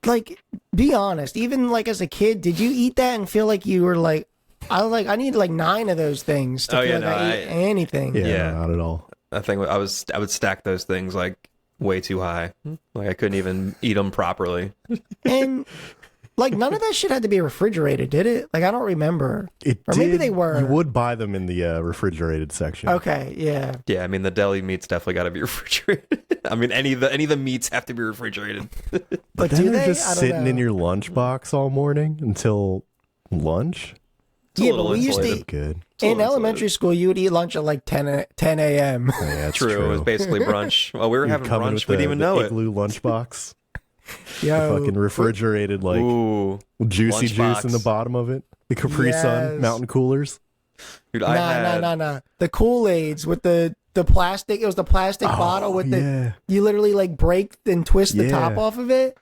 like be honest, even like as a kid, did you eat that and feel like you were like I need like 9 of those things to Oh, feel yeah, like no, I ate anything. Yeah, Yeah. not at all. I think I would stack those things like way too high. Like I couldn't even eat them properly. And like none of that shit had to be refrigerated, did it? Like I don't remember. It Or maybe did- they were. You would buy them in the refrigerated section. Okay, yeah. Yeah, I mean the deli meats definitely got to be refrigerated. I mean any of the meats have to be refrigerated. But Then do they're they? just I don't sitting know. in your lunchbox all morning until lunch. a Yeah, little but we used to insulated. Good. a little in elementary school you would eat lunch at like 10 a.m. Yeah, that's True, it was basically brunch. Well, we were You'd having come in brunch. with We didn't even know it. igloo lunchbox. Yo, Fucking refrigerated, like Ooh, juicy juice in the lunchbox. bottom of it. The Capri Yes. Sun mountain coolers. dude, I had nah. The Kool-Aids with the plastic. It was the plastic bottle with the. yeah. You literally like break and twist the top Yeah. off of it.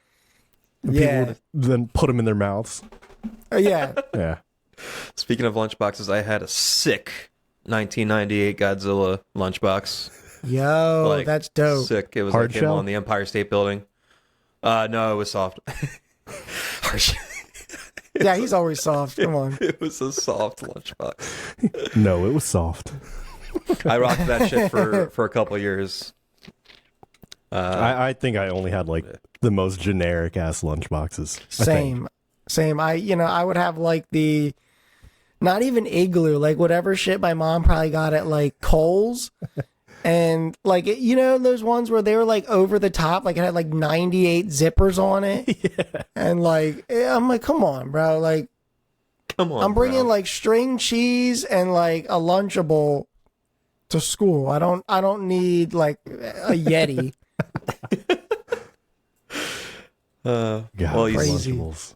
And Yeah, People would then put them in their mouths. yeah. Yeah. Speaking of lunchboxes, I had a sick 1998 Godzilla lunchbox. Yo, Like, that's dope. Sick. It was Hard like him shell? on the Empire State Building. No, it was soft. Hard shell. Yeah, he's always soft. Come on. It was a soft lunchbox. No, it was soft. I rocked that shit for a couple of years. I think I only had like the most generic ass lunchboxes. Same. I would have like the, not even Igloo, like whatever shit my mom probably got at like Kohl's. And like, those ones where they were like over the top, like it had like 98 zippers on it. Yeah. And like, I'm like, come on, bro. Like, come on, I'm bringing bro. like string cheese and like a Lunchable to school. I don't need like a Yeti. God, well, crazy. Lunchables.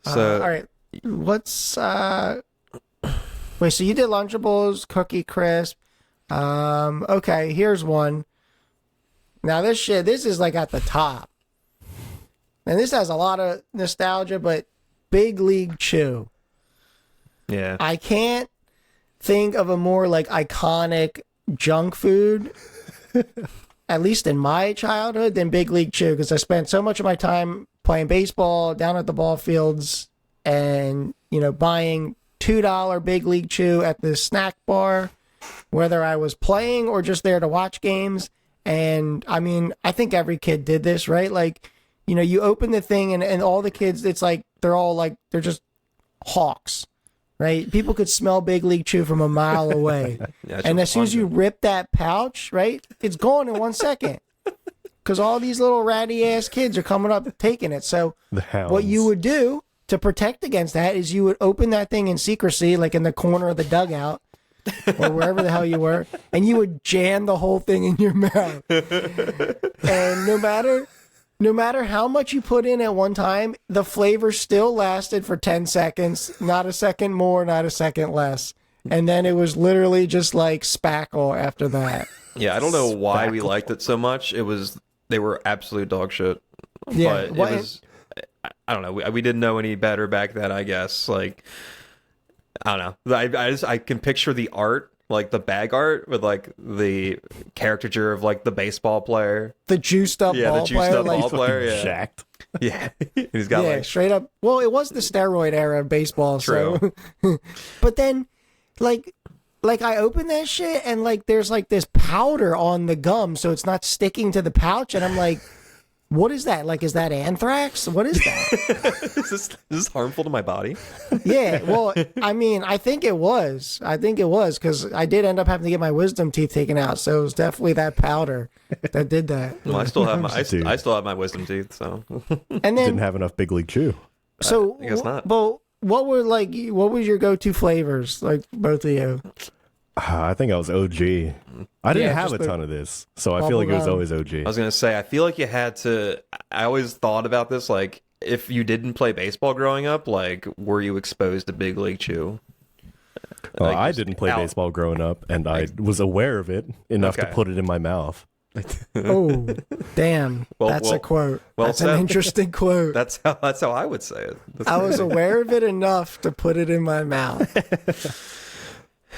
So, all right. What's, wait, so you did Lunchables, Cookie Crisp. Okay, here's one. Now this is like at the top. And this has a lot of nostalgia, but Big League Chew. yeah. I can't think of a more like iconic junk food, at least in my childhood, than Big League Chew, because I spent so much of my time playing baseball down at the ball fields and, buying $2 Big League Chew at the snack bar, whether I was playing or just there to watch games. And I mean, I think every kid did this, right? Like, you open the thing and all the kids, it's like, they're just hawks, right? People could smell Big League Chew from a mile away. Yeah, And as soon as you rip that pouch, right, it's gone in 1 second. Because all these little ratty ass kids are coming up taking it. So what you would do to protect against that is you would open that thing in secrecy, like in the corner of the dugout or wherever the hell you were, and you would jam the whole thing in your mouth. And no matter how much you put in at one time, the flavor still lasted for 10 seconds, not a second more, not a second less. And then it was literally just like spackle after that. Yeah, I don't know why we liked it so much. They were absolute dog shit. Yeah, But it was, I don't know. We didn't know any better back then, I guess. Like, I don't know. I can picture the art, like the bag art with like the caricature of like the baseball player. The juiced up ball player. Ball player, yeah. Jacked. Yeah. He's got like straight up. Well, it was the steroid era of baseball. True. So, but then like I open that shit and like there's like this powder on the gum, so it's not sticking to the pouch, and I'm like, what is that? Like, is that anthrax? What is that? is this harmful to my body? Yeah, well, I mean, I think it was because I did end up having to get my wisdom teeth taken out, so it was definitely that powder that did that. Well, I still have my wisdom teeth, so. And then Didn't have enough Big League Chew. So, I guess not. But what was your go-to flavors, like both of you? I think I was OG. I didn't have a just ton of this, so I feel like it was always OG. I was gonna say, I feel like you had to. I always thought about this, like if you didn't play baseball growing up, like were you exposed to Big League Chew? Well, Like, I didn't play baseball growing up, and I was aware of it enough to Okay. put it in my mouth. Oh, damn! That's a quote. That's an interesting quote. That's how I would say it. I was aware of it enough to put it in my mouth.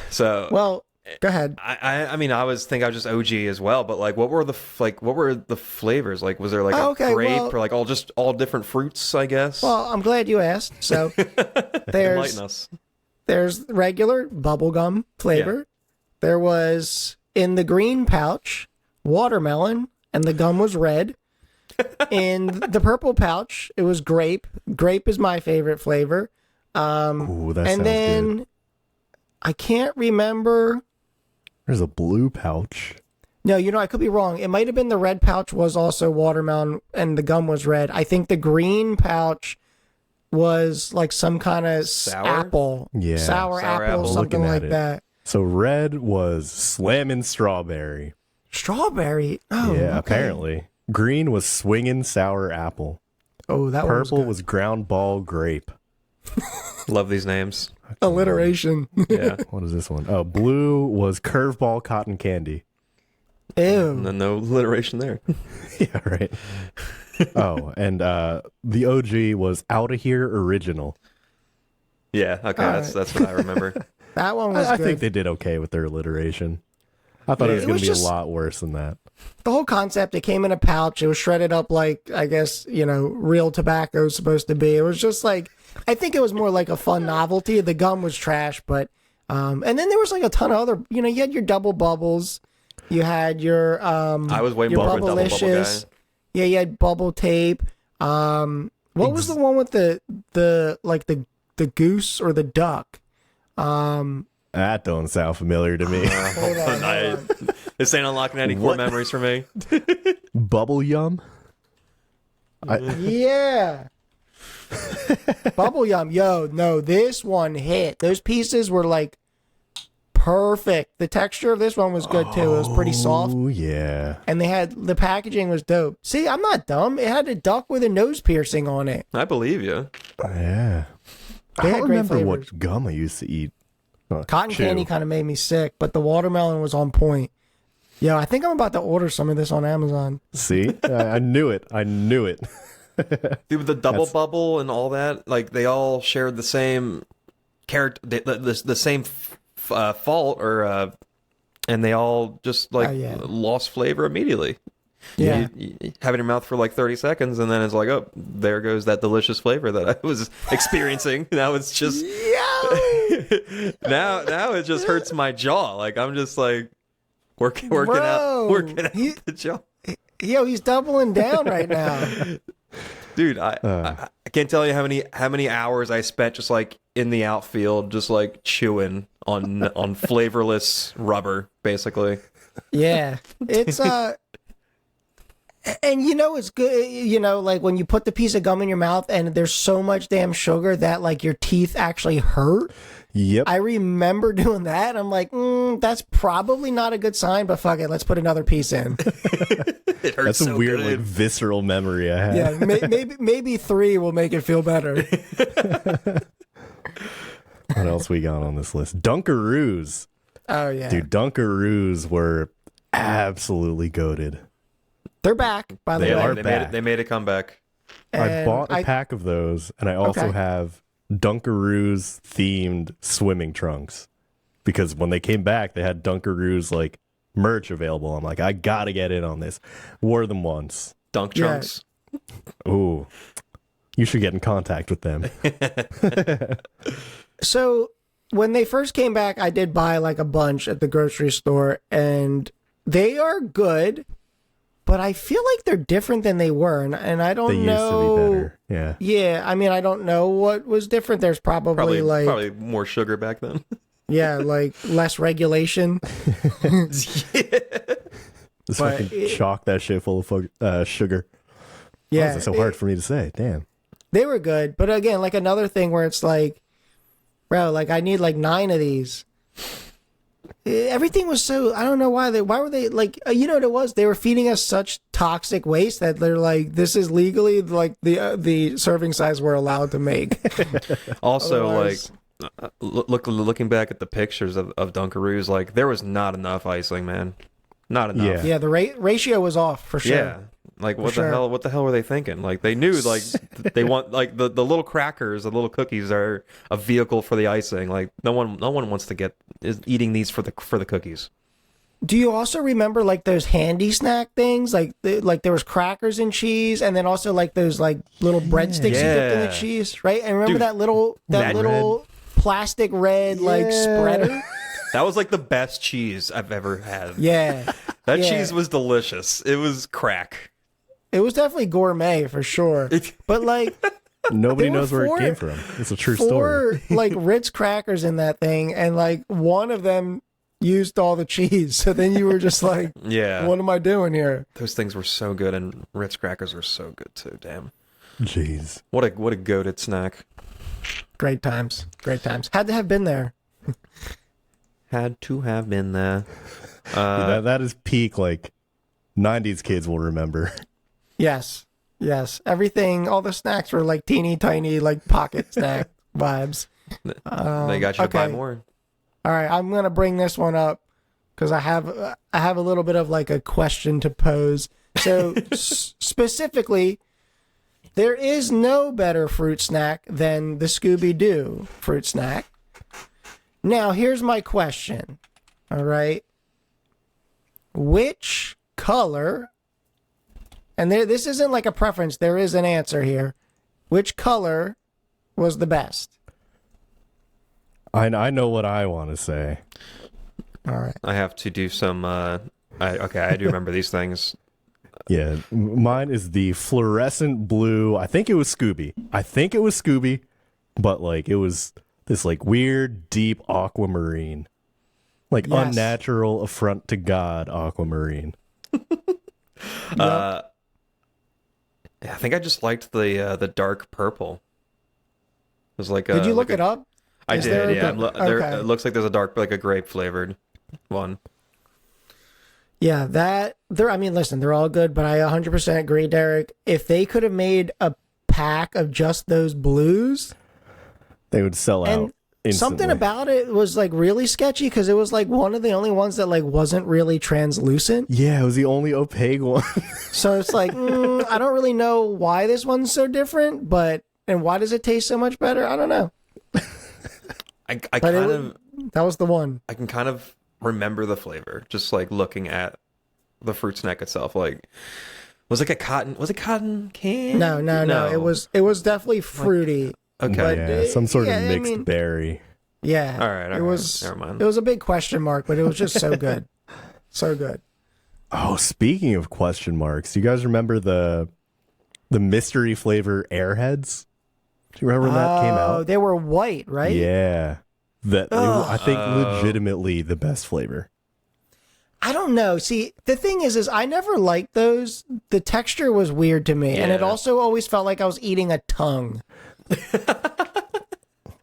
So Well, go ahead. I mean I was just OG as well, but like what were the flavors? Like was there like Oh, a okay, grape well- or like all different fruits, I guess? Well, I'm glad you asked. So Enlighten us. there's regular bubblegum flavor. Yeah. There was in the green pouch watermelon, and the gum was red. In the purple pouch, it was grape. Grape is my favorite flavor. Ooh, that And sounds then good. I can't remember. There's a blue pouch. No, I could be wrong. It might have been the red pouch was also watermelon and the gum was red. I think the green pouch was like some kind of Sour? apple. Yeah. Sour Sour apple, apple. something Looking at like it. that. So red was slammin' strawberry. Strawberry. Oh, Yeah, okay. apparently. Green was swinging sour apple. Oh, that Purple one was ground ball grape. Love these names. alliteration. Yeah. What is this one? Oh, blue was curveball cotton candy. Ew. No alliteration there. Yeah, right. Oh, and the OG was Outta Here Original. Yeah, okay, that's what I remember. That one was I good. think they did okay with their alliteration. I thought it was It going was to be just- a lot worse than that. The whole concept, it came in a pouch. It was shredded up like, I guess, real tobacco is supposed to be. It was just like, I think it was more like a fun novelty. The gum was trash, but And then there was like a ton of other, you had your double bubbles. You had your I was way your more of a double bubble guy. Bubblicious. Yeah, you had bubble tape. What was the one with the goose or the duck? That don't sound familiar to me. Hold on. This ain't unlocking any core What? memories for me. Bubble Yum? Yeah. Bubble Yum. Yo, no, this one hit. Those pieces were like perfect. The texture of this one was good too. It was pretty soft. Oh, yeah. And the packaging was dope. See, I'm not dumb. It had a duck with a nose piercing on it. I believe you. Yeah. They I had don't great remember flavors. what gum I used to eat. Cotton Chew. candy kind of made me sick, but the watermelon was on point. Yo, I think I'm about to order some of this on Amazon. See? I knew it. I knew it. Dude, with the double bubble and all that, like they all shared the same character, the same fault, or and they all just like lost flavor immediately. Yeah. You have it in your mouth for like 30 seconds, and then it's like, oh, there goes that delicious flavor that I was experiencing. Now it's just now it just hurts my jaw. Like I'm just like working out the jaw. Yo, he's doubling down right now. Dude, I can't tell you how many hours I spent just like in the outfield, just like chewing on flavorless rubber, basically. Yeah, it's and it's good. Like when you put the piece of gum in your mouth and there's so much damn sugar that like your teeth actually hurt. Yep. I remember doing that. I'm like, that's probably not a good sign, but fuck it, let's put another piece in. It hurts. That's a so weird, good. like, visceral memory I have. Yeah, maybe 3 will make it feel better. What else we got on this list? Dunkaroos. Oh yeah, Dude, Dunkaroos were absolutely goated. they're back. By the They way, are They back. made a comeback. I And bought a pack of those, and I also Okay. have Dunkaroos themed swimming trunks because when they came back, they had Dunkaroos like merch available. I'm like, I gotta get in on this. Wore them once. Dunk Yeah. trunks. Ooh, you should get in contact with them. So when they first came back, I did buy like a bunch at the grocery store, and they are good, but I feel like they're different than they were, and I don't They used know. to be better. Yeah. Yeah, I mean, I don't know what was different. There's probably Probably more sugar back then. yeah, like less regulation. Just But fucking chalk that shit full of sugar. Yeah, Why is it so hard for me to say? Damn. they were good, but again, like another thing where it's like, bro, like I need like 9 of these. Everything was so, I don't know why were they like, what it was? They were feeding us such toxic waste that they're like, this is legally like the serving size we're allowed to make. Also, Otherwise- looking back at the pictures of Dunkaroos, like there was not enough icing, man. Not enough. Yeah. Yeah, the ratio was off for sure. Yeah. Like what sure. the hell? What the hell were they thinking? Like they knew, like they want, like the little crackers, the little cookies are a vehicle for the icing. Like no one wants to is eating these for the cookies. Do you also remember like those handy snack things? Like there was crackers and cheese, and then also like those like little breadsticks you dipped in the Yeah. cheese, right? And remember Dude, that little plastic red like spreader? That was like the best cheese I've ever had. Yeah. That Yeah. cheese was delicious. It was crack. It was definitely gourmet for sure. But like Nobody There were knows where four- it came from. It's a true story. 4 like Ritz crackers in that thing, and like one of them used all the cheese. So then you were just like, Yeah. what am I doing here? Those things were so good, and Ritz crackers were so good too. Damn. Jeez. What a goated snack. Great times. Great times. Had to have been there. Had to have been there. That is peak, like, 90s kids will remember. Yes. Yes. Everything, all the snacks were like teeny tiny, like pocket snack vibes. They got you to buy okay. more. All right. I'm going to bring this one up because I have a little bit of like a question to pose. So specifically, there is no better fruit snack than the Scooby Doo fruit snack. Now, here's my question. All right. Which color, and this isn't like a preference, there is an answer here. Which color was the best? I know what I want to say. All right. I have to do some. I do remember these things. Yeah, mine is the fluorescent blue. I think it was Scooby, but like it was this like weird, deep aquamarine, like Yes. unnatural affront to God aquamarine. I think I just liked the dark purple. It was like. Did you like look it up? I Is there did. a Yeah, okay. it looks like there's a dark, like a grape flavored one. Yeah, I mean, listen, they're all good, but I 100% agree, Derek. If they could have made a pack of just those blues, They would sell and out instantly. something about it was like really sketchy because it was like one of the only ones that like wasn't really translucent. Yeah, it was the only opaque one. So it's like, I don't really know why this one's so different, and why does it taste so much better? I don't know. I That was the one. I can kind of remember the flavor just like looking at the fruit snack itself. Like, was it cotton candy? No. It was definitely fruity. Okay. But, Yeah, some sort yeah, of I mixed mean- berry. Yeah. All right. It was. Never mind. It was a big question mark, but it was just so good, so good. Oh, speaking of question marks, do you guys remember the mystery flavor Airheads? Do you remember when that came Oh, out? they were white, right? Yeah. I think legitimately the best flavor. I don't know. See, the thing is I never liked those. The texture was weird to me, and it Yeah. also always felt like I was eating a tongue.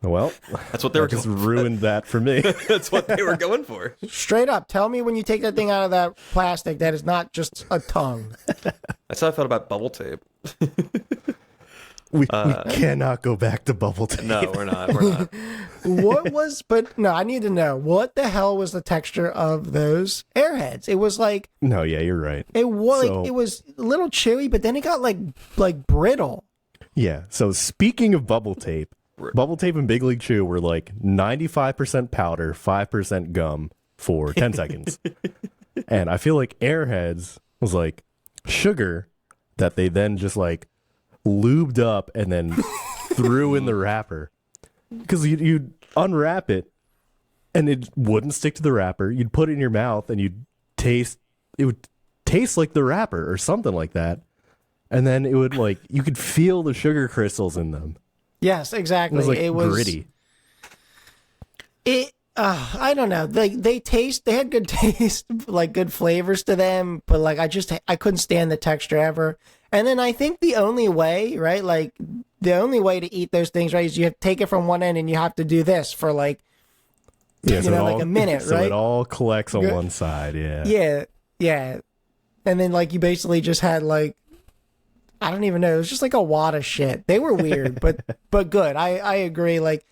Well, That's what they were just going. ruined that for me. That's what they were going for. Straight up, tell me when you take that thing out of that plastic that is not just a tongue. That's how I felt about bubble tape. We cannot go back to bubble tape. No, we're not. We're not. What was? But no, I need to know what the hell was the texture of those Airheads? It was like No, yeah, you're right. it was So- like, it was a little chewy, but then it got like brittle. Yeah. So speaking of bubble tape and Big League Chew were like 95% powder, 5% gum for 10 seconds. And I feel like Airheads was like sugar that they then just like lubed up and then threw in the wrapper. Because you'd unwrap it and it wouldn't stick to the wrapper. You'd put it in your mouth and it would taste like the wrapper or something like that. And then it would like, you could feel the sugar crystals in them. Yes, It exactly. was like it was gritty. I don't know. They had good taste, like good flavors to them, but like I couldn't stand the texture ever. And then I think the only way, right, like the only way to eat those things, right, is you have to take it from one end and you have to do this for like Yeah, like a minute, so right? it all collects on Good. one side, yeah. Yeah. And then like you basically just had like I don't even know, it was just like a wad of shit. They were weird, but good. I agree. Like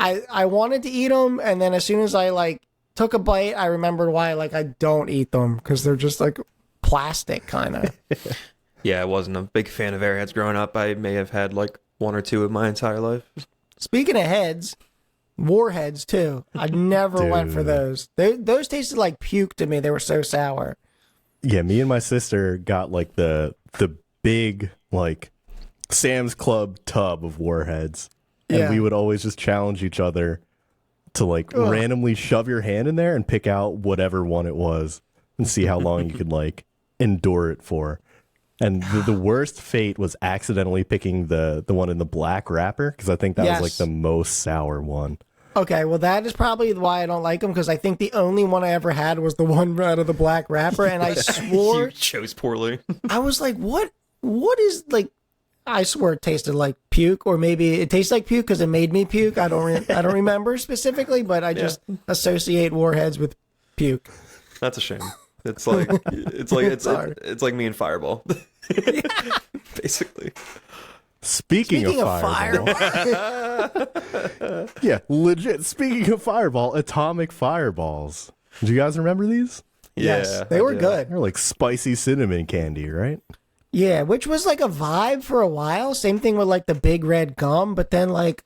I wanted to eat them, and then as soon as I like took a bite, I remembered why like I don't eat them because they're just like plastic kind of. Yeah, I wasn't a big fan of Airheads growing up. I may have had like one or two in my entire life. Speaking of heads, warheads too. I never went for Dude. those. Those tasted like puke to me. They were so sour. Yeah, me and my sister got like the big like Sam's Club tub of Warheads. And Yeah. we would always just challenge each other to like randomly shove your hand in there and pick out whatever one it was and see how long you could like endure it for. And the worst fate was accidentally picking the one in the black wrapper because I think that Yes. was like the most sour one. Okay, well that is probably why I don't like them because I think the only one I ever had was the one out of the black wrapper, and I swore You chose poorly. I was like, what is like? I swear it tasted like puke, or maybe it tastes like puke because it made me puke. I don't remember specifically, but I just associate warheads with puke. That's a shame. It's like it's like me and Fireball. Basically. Speaking of fire, Fireball. Yeah, legit. Speaking of Fireball, atomic fireballs. Do you guys remember these? yes, they were good. They're like spicy cinnamon candy, right? Yeah, which was like a vibe for a while. Same thing with like the big red gum, but then like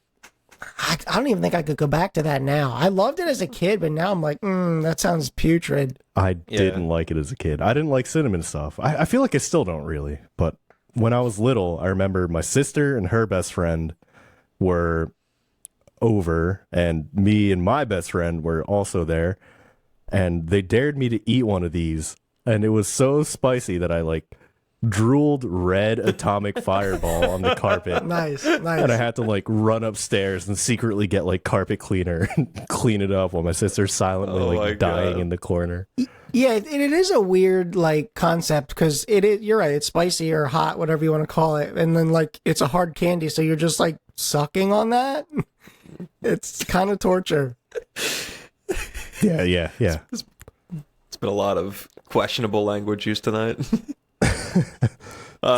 I don't even think I could go back to that now. I loved it as a kid, but now I'm like, that sounds putrid. I didn't like it as a kid. I didn't like cinnamon stuff. I feel like I still don't really. But when I was little, I remember my sister and her best friend were over, and me and my best friend were also there, and they dared me to eat one of these, and it was so spicy that I like drooled red atomic fireball on the carpet. Nice. And I had to like run upstairs and secretly get like carpet cleaner and clean it up while my sister's silently like dying in the corner. Yeah, it is a weird like concept because you're right, it's spicy or hot, whatever you want to call it, and then like it's a hard candy, so you're just like sucking on that. It's kind of torture. Yeah. It's been a lot of questionable language used tonight.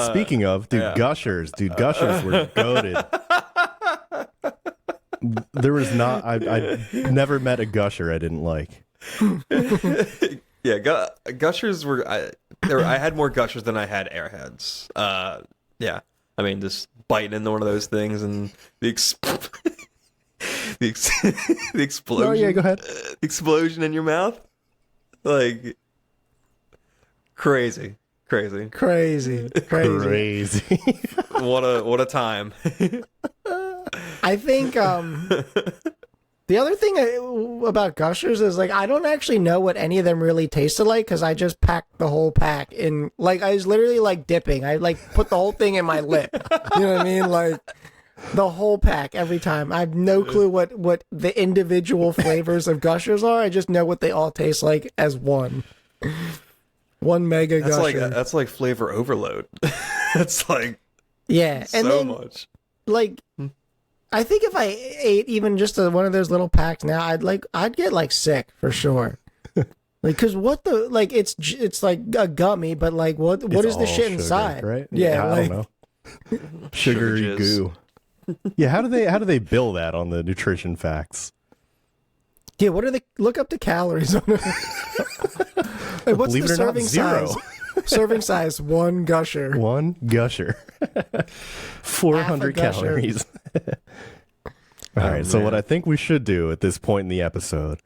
Speaking of, Gushers were goated. There was not, I never met a Gusher I didn't like. Yeah, Gushers were, I had more Gushers than I had Airheads. Yeah, I mean, just biting into one of those things and the explosion. Oh yeah, go ahead. Explosion in your mouth, like crazy. Crazy. What a time. I think the other thing about Gushers is like I don't actually know what any of them really tasted like because I just packed the whole pack in. Like I was literally like dipping. I like put the whole thing in my lip. You know what I mean? Like the whole pack every time. I have no clue what the individual flavors of Gushers are. I just know what they all taste like as one. One mega Gusher. That's like flavor overload. That's like and so then, much. Like, I think if I ate even just one of those little packs now, I'd get like sick for sure. Like, cause what the like it's like a gummy, but like what is the shit sugar, inside? Right? Yeah, I don't know. Sugary goo. Yeah, how do they bill that on the nutrition facts? Yeah, what are the look up the calories on it? Like, what's Believe the it or not, serving 0. size? Serving size, one Gusher. One Gusher. 400 Half a Gusher. calories. All right, so what I think we should do at this point in the episode,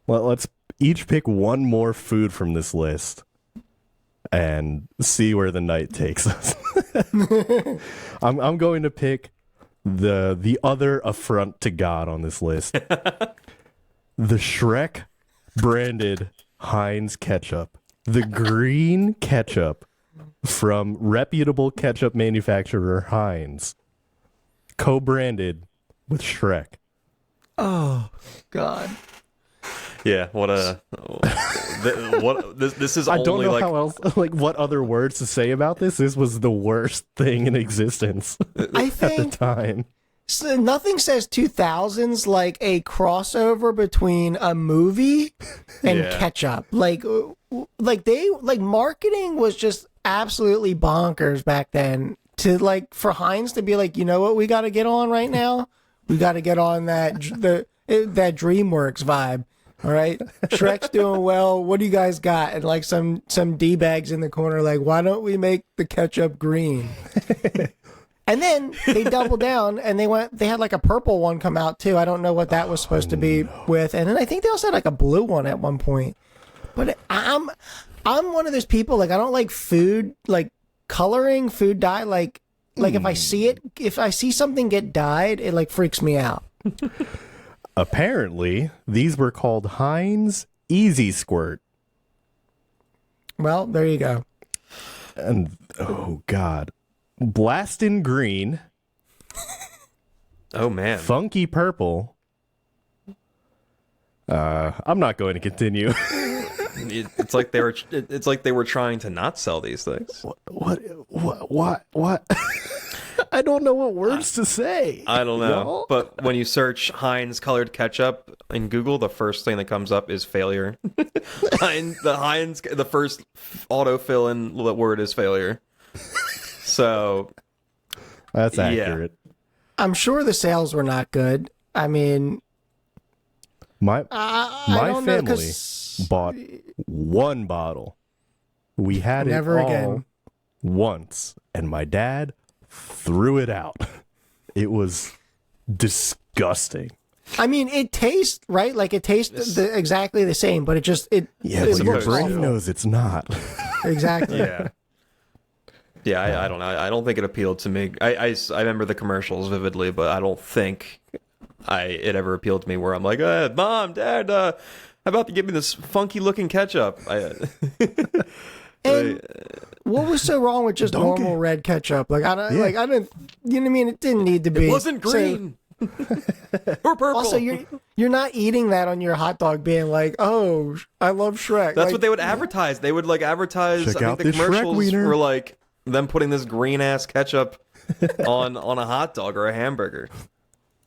let's each pick one more food from this list and see where the night takes us. I'm going to pick the other affront to God on this list. The Shrek branded Heinz ketchup. The green ketchup from reputable ketchup manufacturer Heinz. Co-branded with Shrek. Oh, God. Yeah, this is I only don't know like how else, like what other words to say about this. This was the worst thing in existence I at the think time. so nothing says 2000s like a crossover between a movie and ketchup. Like marketing was just absolutely bonkers back then. To like for Heinz to be like, you know what, we got to get on right now. We got to get on that DreamWorks vibe. All right, Shrek's doing well. What do you guys got? And like some D-bags in the corner, like, why don't we make the ketchup green? And then they doubled down and they had like a purple one come out too. I don't know what that was supposed to be with. And then I think they also had like a blue one at one point. But I'm one of those people, like I don't like food, like coloring, food dye. Like if I see something get dyed, it like freaks me out. Apparently, these were called Heinz Easy Squirt. Well, there you go. And oh God. Blastin' green. Oh man. Funky purple. I'm not going to continue. It's like they were trying to not sell these things. What? I don't know what words to say. I don't know. But when you search Heinz colored ketchup in Google, the first thing that comes up is failure. The first autofill in the word is failure. So that's accurate. I'm sure the sales were not good. I mean, my family bought one bottle. We had never it all again once, and my dad threw it out. It was disgusting. I mean, it tastes right, like it tastes exactly the same, but it but your brain knows it's not. Exactly. Yeah, I don't know. I don't think it appealed to me. I remember the commercials vividly, but I don't think it ever appealed to me where I'm like, Mom, Dad, how about to give me this funky looking ketchup? And what was so wrong with just normal red ketchup? Like I don't, like I didn't, you know what I mean? It didn't need to be. It wasn't green. Or purple. Also, you're not eating that on your hot dog, being like, "Oh, I love Shrek." That's what they would advertise. They would like advertise. Check I out think the this Shrek commercials wiener. were like them putting this green ass ketchup on a hot dog or a hamburger.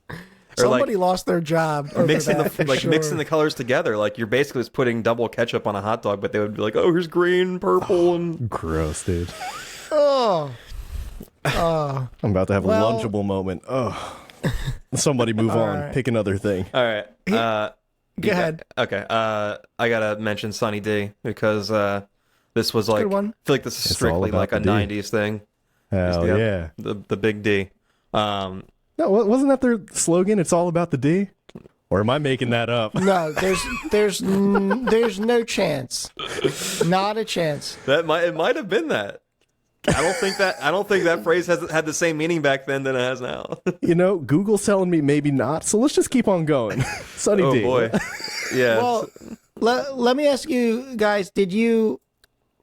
Or Somebody like lost their job. Over mixing that, for sure. mixing the colors together. Like you're basically just putting double ketchup on a hot dog, but they would be like, "Oh, here's green, purple, and Gross, dude. Oh, I'm about to have Well- a Lunchable moment. Oh. Somebody move on. right. Pick another thing. all right." go ahead. Okay. I gotta mention Sunny D because this was like good one. I feel like this is It's strictly all like a about the D. '90s thing. Hell Yeah. yeah. The big D. No, wasn't that their slogan? It's all about the D? Or am I making that up? No, there's no chance, not a chance. It might have been that. I don't think that phrase has had the same meaning back then than it has now. You know, Google's telling me maybe not, so let's just keep on going. Sunny Oh D. boy. Yeah. Well, let me ask you guys: did you?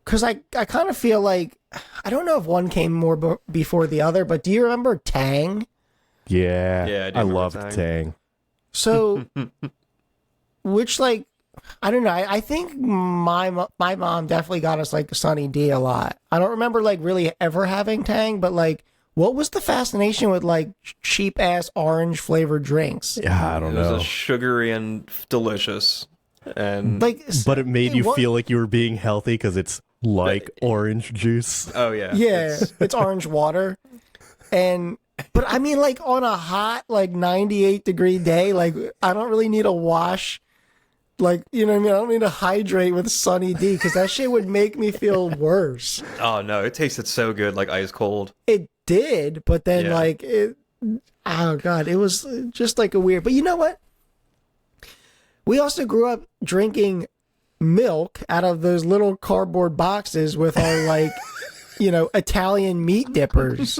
Because I kind of feel like I don't know if one came more before the other, but do you remember Tang? Yeah. Yeah, I do I remember loved Tang. Tang. So, which like I don't know. I think my mom definitely got us like Sunny D a lot. I don't remember like really ever having Tang, but like, what was the fascination with like cheap ass orange flavored drinks? Yeah, I don't it was know. a sugary and delicious, and Like, But it made you what- feel like you were being healthy because it's like orange juice. oh yeah, yeah, it's orange water, but I mean, like on a hot like 98-degree day, like I don't really need a wash. Like, you know what I mean? I don't need to hydrate with Sunny D because that shit would make me feel worse. Oh no, it tasted so good, like ice cold. It did, but then Yeah. like it, oh god, it was just like a weird. But you know what? We also grew up drinking milk out of those little cardboard boxes with our like, you know, Italian meat dippers.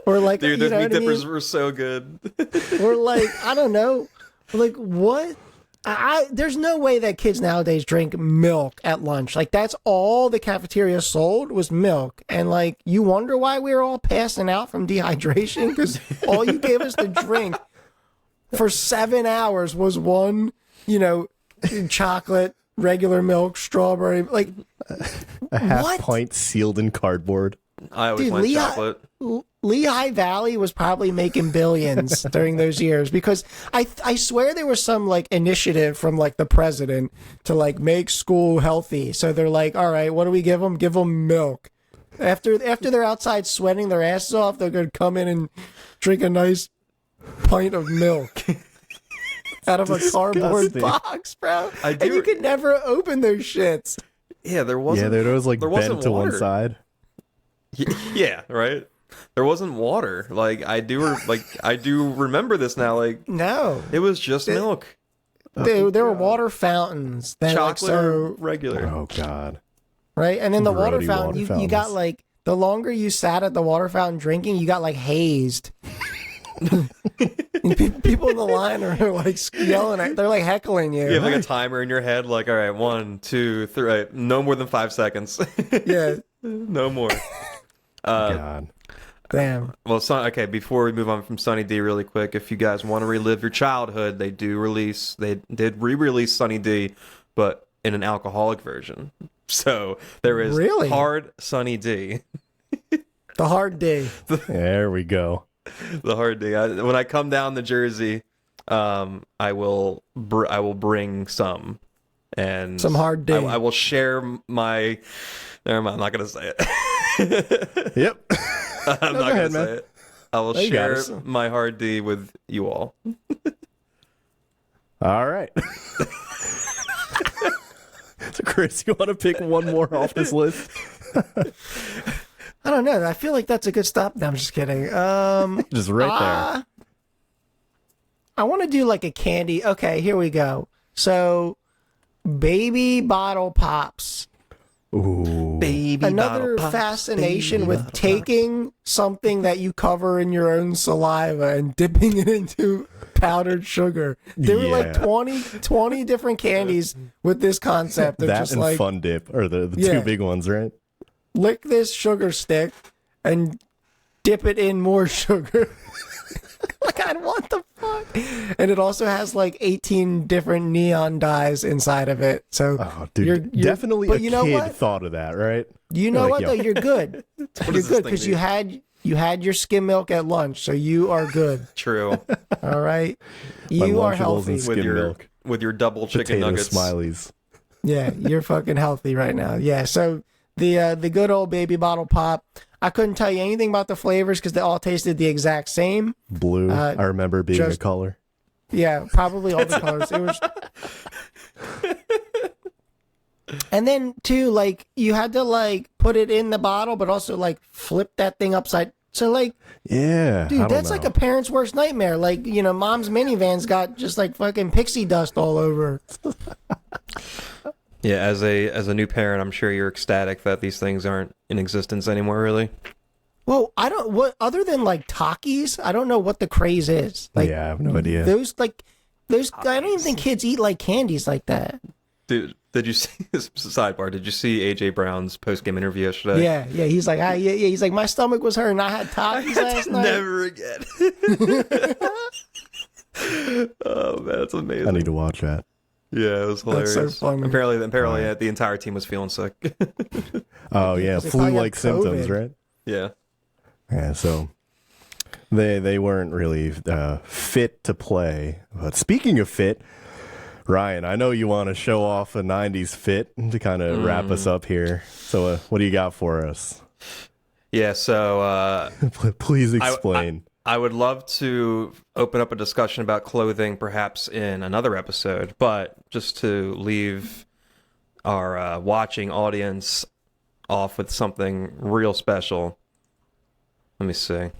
Or like, Dude, you those know meat what I mean? dippers were so good. Or like, I don't know, like what? There's no way that kids nowadays drink milk at lunch. Like that's all the cafeteria sold was milk, and like you wonder why we were all passing out from dehydration because all you gave us to drink for 7 hours was one, you know, chocolate, regular milk, strawberry, like A half what? pint sealed in cardboard. I always Dude, went Lehigh- chocolate. Lehigh Valley was probably making billions during those years because I swear there was some like initiative from like the president to like make school healthy. So they're like, all right, what do we give them? Give them milk. After they're outside sweating their asses off, they're going to come in and drink a nice pint of milk out of a cardboard Disgusting. box, bro. I And do- you could never open those shits. Yeah, there Yeah, wasn't. they're always like there bent wasn't to one water. side. Yeah, right. There wasn't water. Like I do remember this now. Like No. it was just milk, There were water fountains that like chocolate or so regular. Oh god. right? And then the water Grody fountain, water you got fountains. like the longer you sat at the water fountain drinking, you got like hazed. And people in the line are like yelling at, they're like heckling you. You have like a timer in your head, like all right, 1, 2, 3, right, no more than 5 seconds, Yeah, no more. God. damn. Well, okay. Before we move on from Sunny D, really quick, if you guys want to relive your childhood, they did re-release Sunny D, but in an alcoholic version. So there is Really? hard Sunny D, The hard D. There we go. the hard D. When I come down to Jersey, I will bring some, and Some hard D. I will share my. Never mind, I'm not gonna say it. Yep. I'm go not ahead, gonna man. say it. I will You got share it. my hard D with you all. All right. So Chris, you want to pick one more off this list? I don't know. I feel like that's a good stop. No, I'm just kidding. Just right there. I want to do like a candy. Okay, here we go. So, baby bottle pops. Ooh. Baby Baby another bottle pops, fascination baby with bottle taking something that you cover in your own saliva and dipping it into powdered sugar. There were like Yeah. 20 different candies with this concept of That just and like Fun Dip are the Yeah. two big ones, right? lick this sugar stick and dip it in more sugar. Like, what the fuck? And it also has like 18 different neon dyes inside of it. So Oh, dude, you're definitely but a you know kid what? thought of that, right? You know Like, what yo. though? You're good. You're does this good thing because do? you had your skim milk at lunch, so you are good. True. All right, My you are Lunchables healthy. and skim milk, With your double chicken potato nuggets. smileys. Yeah, you're fucking healthy right now. Yeah, so the good old baby bottle pop. I couldn't tell you anything about the flavors because they all tasted the exact same. Blue, I remember being a just- color. Yeah, probably all the colors. It was. And then too, like you had to like put it in the bottle, but also like flip that thing upside. So like, Yeah, I dude, don't that's know. like a parent's worst nightmare. Like, mom's minivan's got just like fucking pixie dust all over. Yeah, as a new parent, I'm sure you're ecstatic that these things aren't in existence anymore, really. Well, what other than like Takis, I don't know what the craze is. Like Yeah, I have no idea. those I don't even think kids eat like candies like that. Did you see this sidebar? Did you see AJ Brown's post game interview yesterday? Yeah, he's like, he's like, my stomach was hurting. I had Takis last night. Never again. Oh man, that's amazing. I need to watch that. Yeah, it was hilarious. so funny. Apparently, the entire team was feeling sick. Oh yeah, They probably flu-like had symptoms, COVID. right? Yeah. Yeah, so they weren't really fit to play. But speaking of fit, Ryan, I know you want to show off a 90s fit to kind of wrap us up here. So what do you got for us? Yeah, so Please explain. I would love to open up a discussion about clothing perhaps in another episode, but just to leave our watching audience off with something real special. Let me see.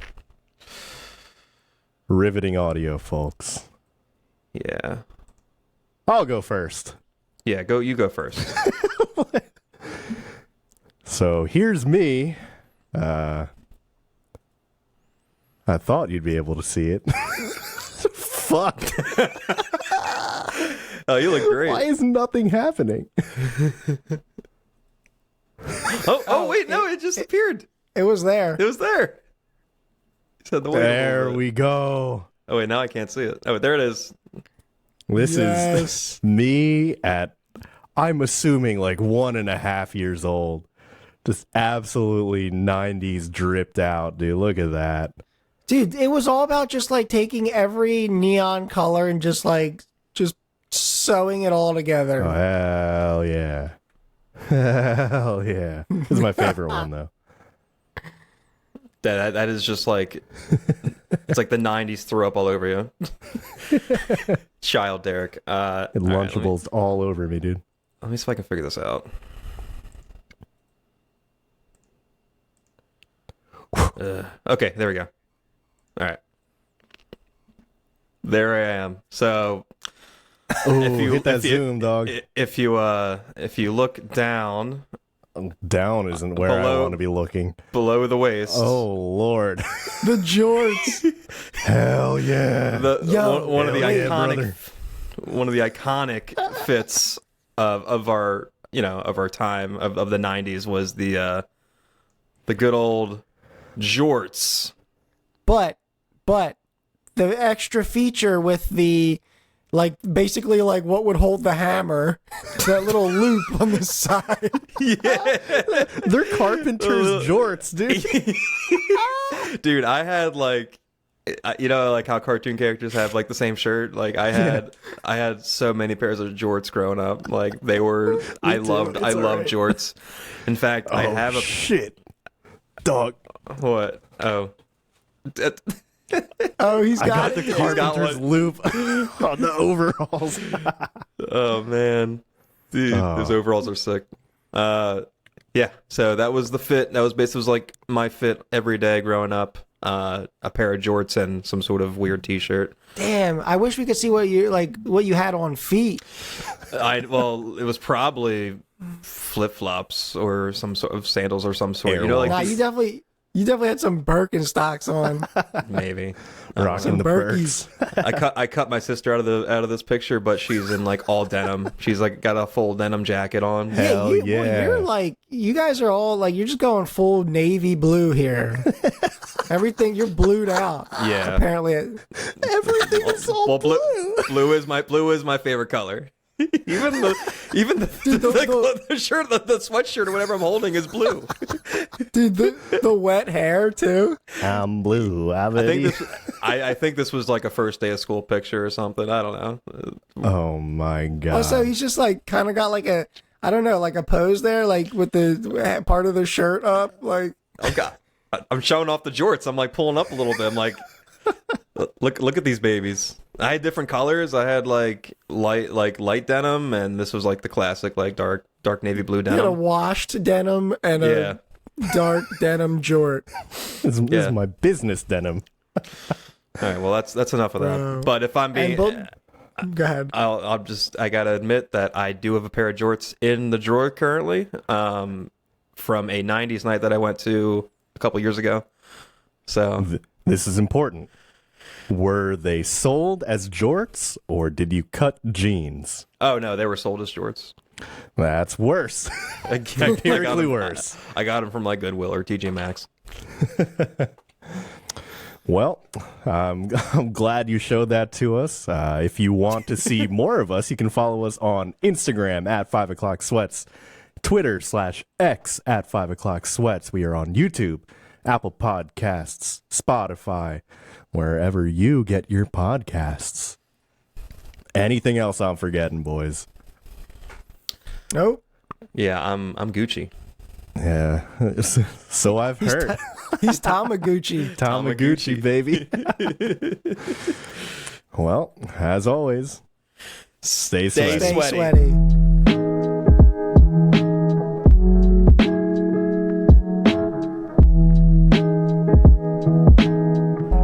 Riveting audio, folks. Yeah. I'll go first. Yeah, you go first. So here's me. I thought you'd be able to see it. Fuck. Oh, you look great. Why is nothing happening? Oh, wait, no, it just appeared. It was there. It was there. You said the word a There little bit. we go. Oh, wait, now I can't see it. Oh, there it is. This Yes. is me at, I'm assuming, like 1.5 years old. Just absolutely 90s dripped out, dude. Look at that. Dude, it was all about just like taking every neon color and just sewing it all together. Oh, hell yeah. Hell yeah. This is my favorite one, though. That is just like, it's like the 90s threw up all over you. Child Derek. And all right, Lunchables all over me, dude. let me see if I can figure this out. Okay, there we go. All right. There I am. So Oh, you- hit that if you- zoom, dog. if you look down Down isn't where I below- want to be looking. below the waist, Oh, Lord. The jorts. Hell yeah. Yo, one of the hell yeah, iconic brother. one of the iconic fits of our of our time of the 90s was the good old jorts. But the extra feature with the basically what would hold the hammer, that little loop on the side. Yeah. They're carpenter's jorts, dude. Dude, I had like how cartoon characters have like the same shirt. Like I had so many pairs of jorts growing up. Like they were I loved alright. jorts. In fact, I have a shit. Dog. what? Oh. Oh, he's I got got the it. carpenter's one. loop on the overalls. Oh man. Dude, Oh. those overalls are sick. Yeah, so that was the fit. That was basically like my fit every day growing up. A pair of jorts and some sort of weird t-shirt. Damn, I wish we could see what you had on feet. Well, it was probably flip flops or some sort of sandals or some sort. You know, Airwalks. like Nah, you definitely had some Birkenstocks on. maybe. Rocking the Birkies. Birks. I cut my sister out of this picture, but she's in like all denim. She's like got a full denim jacket on. Hell Well, yeah. you're like, you guys are all like, you're just going full navy blue here. Everything, you're blued out. Yeah. Apparently. Everything is all Well, blue. blue is my favorite color. even the shirt, the sweatshirt or whatever I'm holding is blue. Dude, the wet hair too. I'm blue. I think this was like a first day of school picture or something. I don't know. Oh my god. Also, he's just like kind of got like a, I don't know, like a pose there, like with the part of the shirt up, like. Oh god, I'm showing off the jorts. I'm like pulling up a little bit. I'm like, look at these babies. I had different colors. I had like light denim, and this was like the classic like dark navy blue You got a denim. washed denim and a dark denim jort. This is my business denim. All right, well that's enough of that. Bro. But if I'm being, Go ahead. I gotta admit that I do have a pair of jorts in the drawer currently, from a '90s night that I went to a couple years ago. So This is important. Were they sold as jorts or did you cut jeans? oh no, they were sold as jorts. That's worse. I got Empirically them- worse. I got them from like Goodwill or TJ Maxx. Well, I'm glad you showed that to us. If you want to see more of us, you can follow us on Instagram at 5 o'clock sweats, Twitter /X at 5 o'clock sweats. We are on YouTube, Apple Podcasts, Spotify, wherever you get your podcasts. Anything else I'm forgetting, boys? Nope. Yeah, I'm Gucci. Yeah, so I've heard. He's Tamagucci. Tamagucci, baby. Well, as always, stay sweaty. Stay Sweaty. sweaty.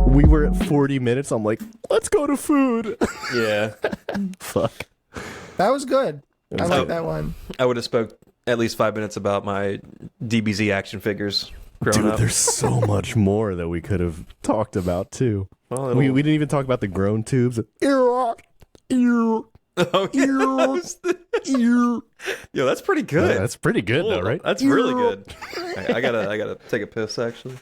We were at 40 minutes. I'm like, let's go to food. Yeah, Fuck. That was good. I Oh. like that one. I would have spoke at least 5 minutes about my DBZ action figures growing Dude, up. there's so much more that we could have talked about, too. Well, We didn't even talk about the groan tubes. oh, yeah. Yo, that's pretty good. That's pretty good, though, right? That's really good. I gotta take a piss actually.